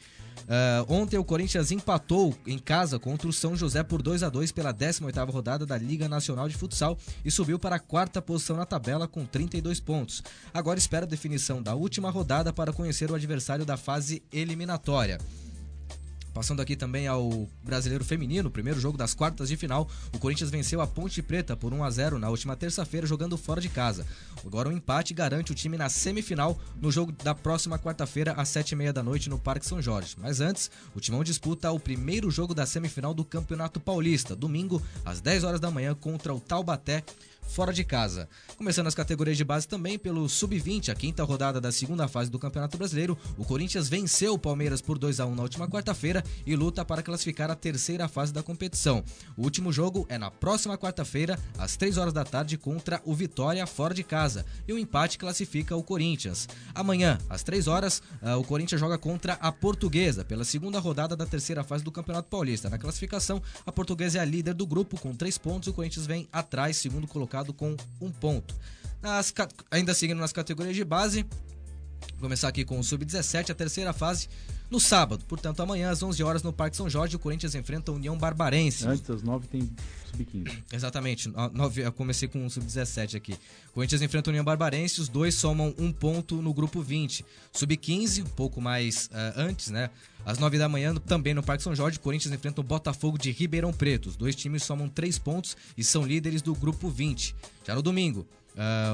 Ontem o Corinthians empatou em casa contra o São José por 2-2 pela 18ª rodada da Liga Nacional de Futsal e subiu para a 4ª posição na tabela com 32 pontos. Agora espera a definição da última rodada para conhecer o adversário da fase eliminatória. Passando aqui também ao Brasileiro Feminino, primeiro jogo das quartas de final, o Corinthians venceu a Ponte Preta por 1-0 na última terça-feira, jogando fora de casa. Agora o empate garante o time na semifinal no jogo da próxima quarta-feira, às 7h30 da noite, no Parque São Jorge. Mas antes, o Timão disputa o primeiro jogo da semifinal do Campeonato Paulista, domingo, às 10 horas da manhã, contra o Taubaté, fora de casa. Começando as categorias de base também pelo Sub-20, a 5ª rodada da segunda fase do Campeonato Brasileiro, o Corinthians venceu o Palmeiras por 2-1 na última quarta-feira e luta para classificar a 3ª fase da competição. O último jogo é na próxima quarta-feira, às 3 horas da tarde, contra o Vitória, fora de casa, e o empate classifica o Corinthians. Amanhã, às 3 horas, o Corinthians joga contra a Portuguesa, pela segunda rodada da 3ª fase do Campeonato Paulista. Na classificação, a Portuguesa é a líder do grupo com 3 pontos, o Corinthians vem atrás, segundo colocado com 1 ponto. Ainda seguindo nas categorias de base, vou começar aqui com o Sub-17, a 3ª fase, no sábado. Portanto, amanhã, às 11 horas, no Parque São Jorge, o Corinthians enfrenta a União Barbarense. Antes das 9 tem Sub-15. Exatamente, eu comecei com o Sub-17 aqui. O Corinthians enfrenta a União Barbarense, os dois somam 1 ponto no grupo 20. Sub-15, um pouco mais antes, né? Às 9 da manhã, também no Parque São Jorge, o Corinthians enfrenta o Botafogo de Ribeirão Preto. Os dois times somam 3 pontos e são líderes do grupo 20. Já no domingo,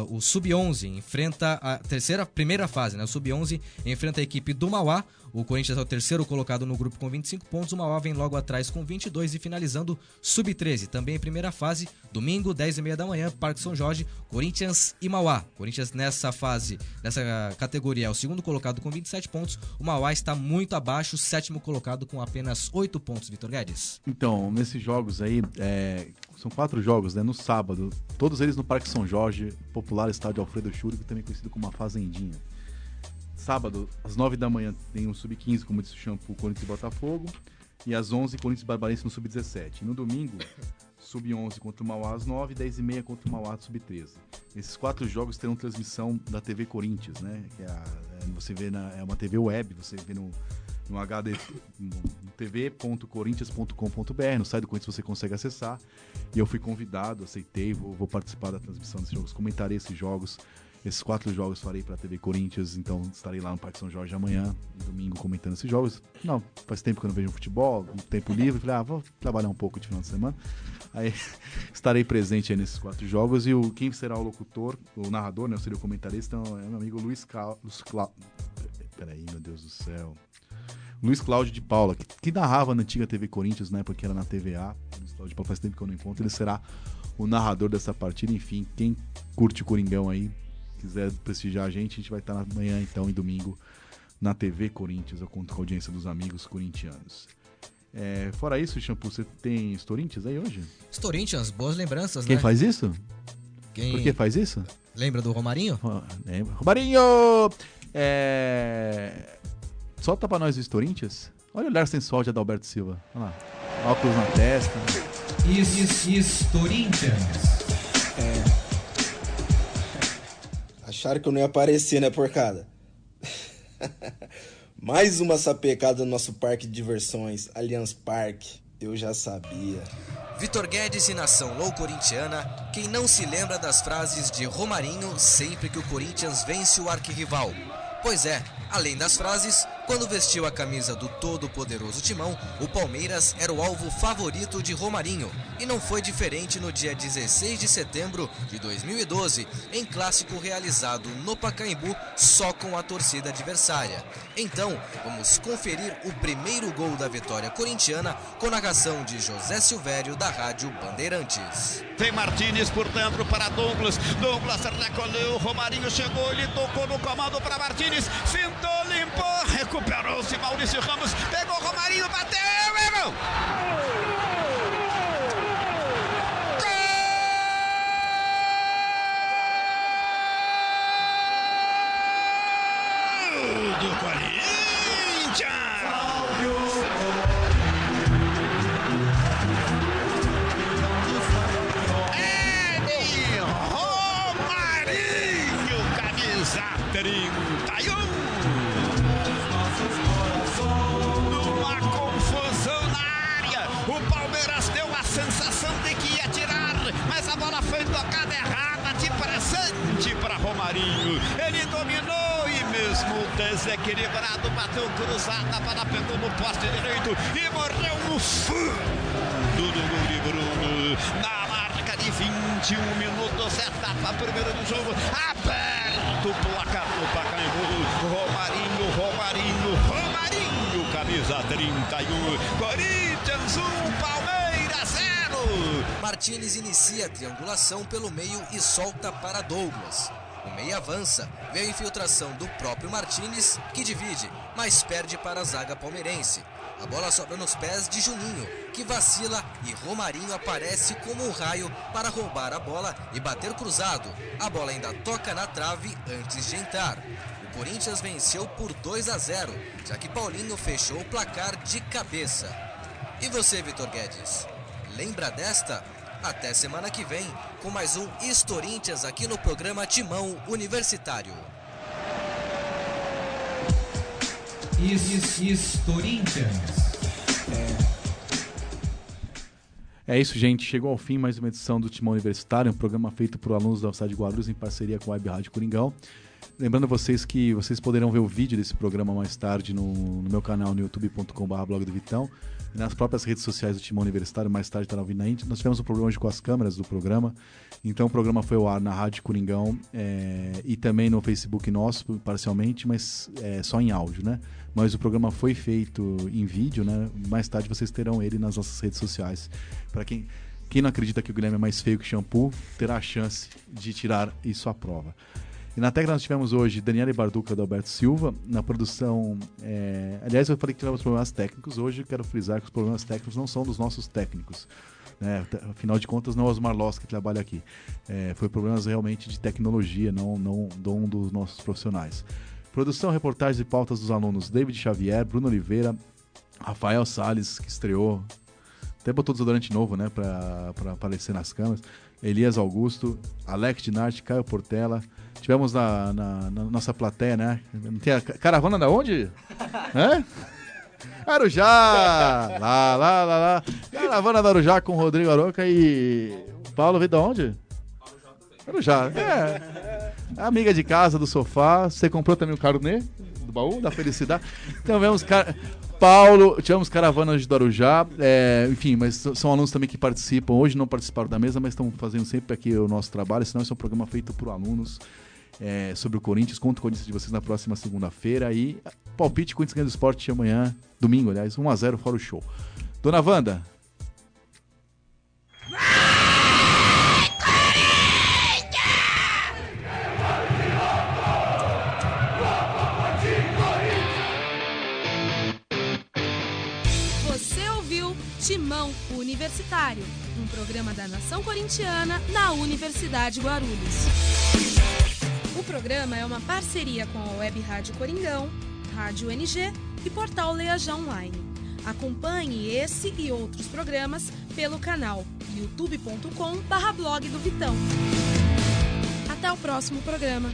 o Sub-11 enfrenta a primeira fase, né? O Sub-11 enfrenta a equipe do Mauá. O Corinthians é o 3º colocado no grupo com 25 pontos. O Mauá vem logo atrás com 22 e finalizando Sub-13. Também em primeira fase, domingo, 10h30 da manhã, Parque São Jorge, Corinthians e Mauá. Corinthians nessa fase, nessa categoria, é o 2º colocado com 27 pontos. O Mauá está muito abaixo, 7º colocado com apenas 8 pontos, Vitor Guedes. Então, nesses jogos aí, são 4 jogos, né? No sábado, todos eles no Parque São Jorge, popular estádio Alfredo Schuri, também conhecido como uma fazendinha. sábado, às 9 da manhã, tem um Sub-15, como disse o Shampoo, Corinthians e Botafogo. E às 11, Corinthians e Barbarense no Sub-17. E no domingo, Sub-11 contra o Mauá às 9 e 10h30 contra o Mauá Sub-13. Esses 4 jogos terão transmissão da TV Corinthians, né? Que você vê é uma TV web, você vê no HD, no tv.corinthians.com.br, no site do Corinthians você consegue acessar. E eu fui convidado, aceitei, vou participar da transmissão desses jogos, comentarei esses jogos. Esses 4 jogos farei para a TV Corinthians, então estarei lá no Parque São Jorge amanhã, no domingo, comentando esses jogos. Não, faz tempo que eu não vejo futebol, um tempo livre, falei, vou trabalhar um pouco de final de semana. Aí estarei presente aí nesses 4 jogos e quem será o locutor, o narrador, né, eu seria o comentarista, então é meu amigo Luiz Cláudio. Peraí, meu Deus do céu. Luiz Cláudio de Paula, que narrava na antiga TV Corinthians, né, porque era na TVA. Luiz Cláudio de Paula faz tempo que eu não encontro, ele será o narrador dessa partida. Enfim, quem curte o Coringão aí, quiser prestigiar a gente vai estar amanhã então e domingo na TV Corinthians, eu conto com a audiência dos amigos corintianos. Fora isso, Shampoo, você tem Corinthians aí hoje? Corinthians, boas lembranças, Quem né? faz isso? Por que faz isso? Lembra do Romarinho? Lembra. Romarinho! Solta pra nós o Corinthians. Olha o olhar sensual de Adalberto Silva. Olha lá. Óculos na testa. Corinthians. Acharam que eu não ia aparecer, né, porcada? Mais uma sapecada no nosso parque de diversões, Allianz Parque. Eu já sabia. Vitor Guedes e nação loucorintiana, quem não se lembra das frases de Romarinho sempre que o Corinthians vence o arquirrival? Pois é, além das frases, quando vestiu a camisa do todo-poderoso Timão, o Palmeiras era o alvo favorito de Romarinho. E não foi diferente no dia 16 de setembro de 2012, em clássico realizado no Pacaembu, só com a torcida adversária. Então, vamos conferir o primeiro gol da vitória corintiana com narração de José Silvério, da Rádio Bandeirantes. Vem Martínez por dentro para Douglas. Douglas recolheu, Romarinho chegou, ele tocou no comando para Martínez. Fintou, limpou, recuperou-se Maurício Ramos, pegou Romarinho, bateu, meu! Gol do Corinthians! Romarinho, camisa 31. Numa confusão na área, o Palmeiras deu a sensação de que ia tirar, mas a bola foi tocada errada, de presente para Romarinho. Ele dominou e mesmo desequilibrado, bateu cruzada, a bola pegou no poste direito e morreu no fundo do gol de Bruno. Na marca de 21 minutos, etapa primeira do jogo, aberto o placar no Pacaembu. Romarinho, camisa 31, Corinthians 1, Palmeiras 0. Martínez inicia a triangulação pelo meio e solta para Douglas. O meio avança, vê a infiltração do próprio Martínez, que divide, mas perde para a zaga palmeirense. A bola sobra nos pés de Juninho, que vacila e Romarinho aparece como um raio para roubar a bola e bater cruzado. A bola ainda toca na trave antes de entrar. O Corinthians venceu por 2-0, já que Paulinho fechou o placar de cabeça. E você, Vitor Guedes, lembra desta? Até semana que vem, com mais um Corinthians aqui no programa Timão Universitário. Corinthians. É isso, gente. Chegou ao fim mais uma edição do Timão Universitário, um programa feito por alunos da Universidade de Guarulhos em parceria com a Web Rádio Coringão. Lembrando vocês que vocês poderão ver o vídeo desse programa mais tarde no meu canal no youtube.com/blog do Vitão e nas próprias redes sociais do Timão Universitário. Mais tarde estará vindo na íntegra. Nós tivemos um problema hoje com as câmeras do programa, então o programa foi ao ar na Rádio Coringão e também no Facebook nosso, parcialmente, mas só em áudio, né? Mas o programa foi feito em vídeo, né? Mais tarde vocês terão ele nas nossas redes sociais. Para quem não acredita que o Guilherme é mais feio que Shampoo, terá a chance de tirar isso à prova. E na técnica nós tivemos hoje Daniela Barduca do Alberto Silva, na produção... aliás, eu falei que tivemos problemas técnicos, hoje eu quero frisar que os problemas técnicos não são dos nossos técnicos. Né? Afinal de contas, não é o Osmar Loss que trabalha aqui. Foi problemas realmente de tecnologia, não dos nossos profissionais. Produção, reportagens e pautas dos alunos David Xavier, Bruno Oliveira, Rafael Salles, que estreou, até botou desodorante novo, né, pra aparecer nas câmeras, Elias Augusto, Alex Dinarte, Caio Portela. Tivemos na nossa plateia, né? Tem a caravana da onde? Hã? Arujá! Lá. Caravana da Arujá com o Rodrigo Aroca e Paulo veio de onde? Arujá. Amiga de casa, do sofá. Você comprou também o carnê do baú da felicidade? Então vemos Paulo, tivemos caravanas do Arujá, enfim, mas são alunos também que participam. Hoje não participaram da mesa, mas estão fazendo sempre aqui o nosso trabalho. Senão esse é um programa feito por alunos sobre o Corinthians. Conto com a audiência de vocês na próxima segunda-feira. E palpite Corinthians ganha do Sport amanhã, domingo, aliás, 1-0 fora o show. Dona Wanda. Timão Universitário, um programa da Nação Corintiana na Universidade Guarulhos. O programa é uma parceria com a Web Rádio Coringão, Rádio NG e Portal Leajá Online. Acompanhe esse e outros programas pelo canal youtube.com/blog do Vitão. Até o próximo programa.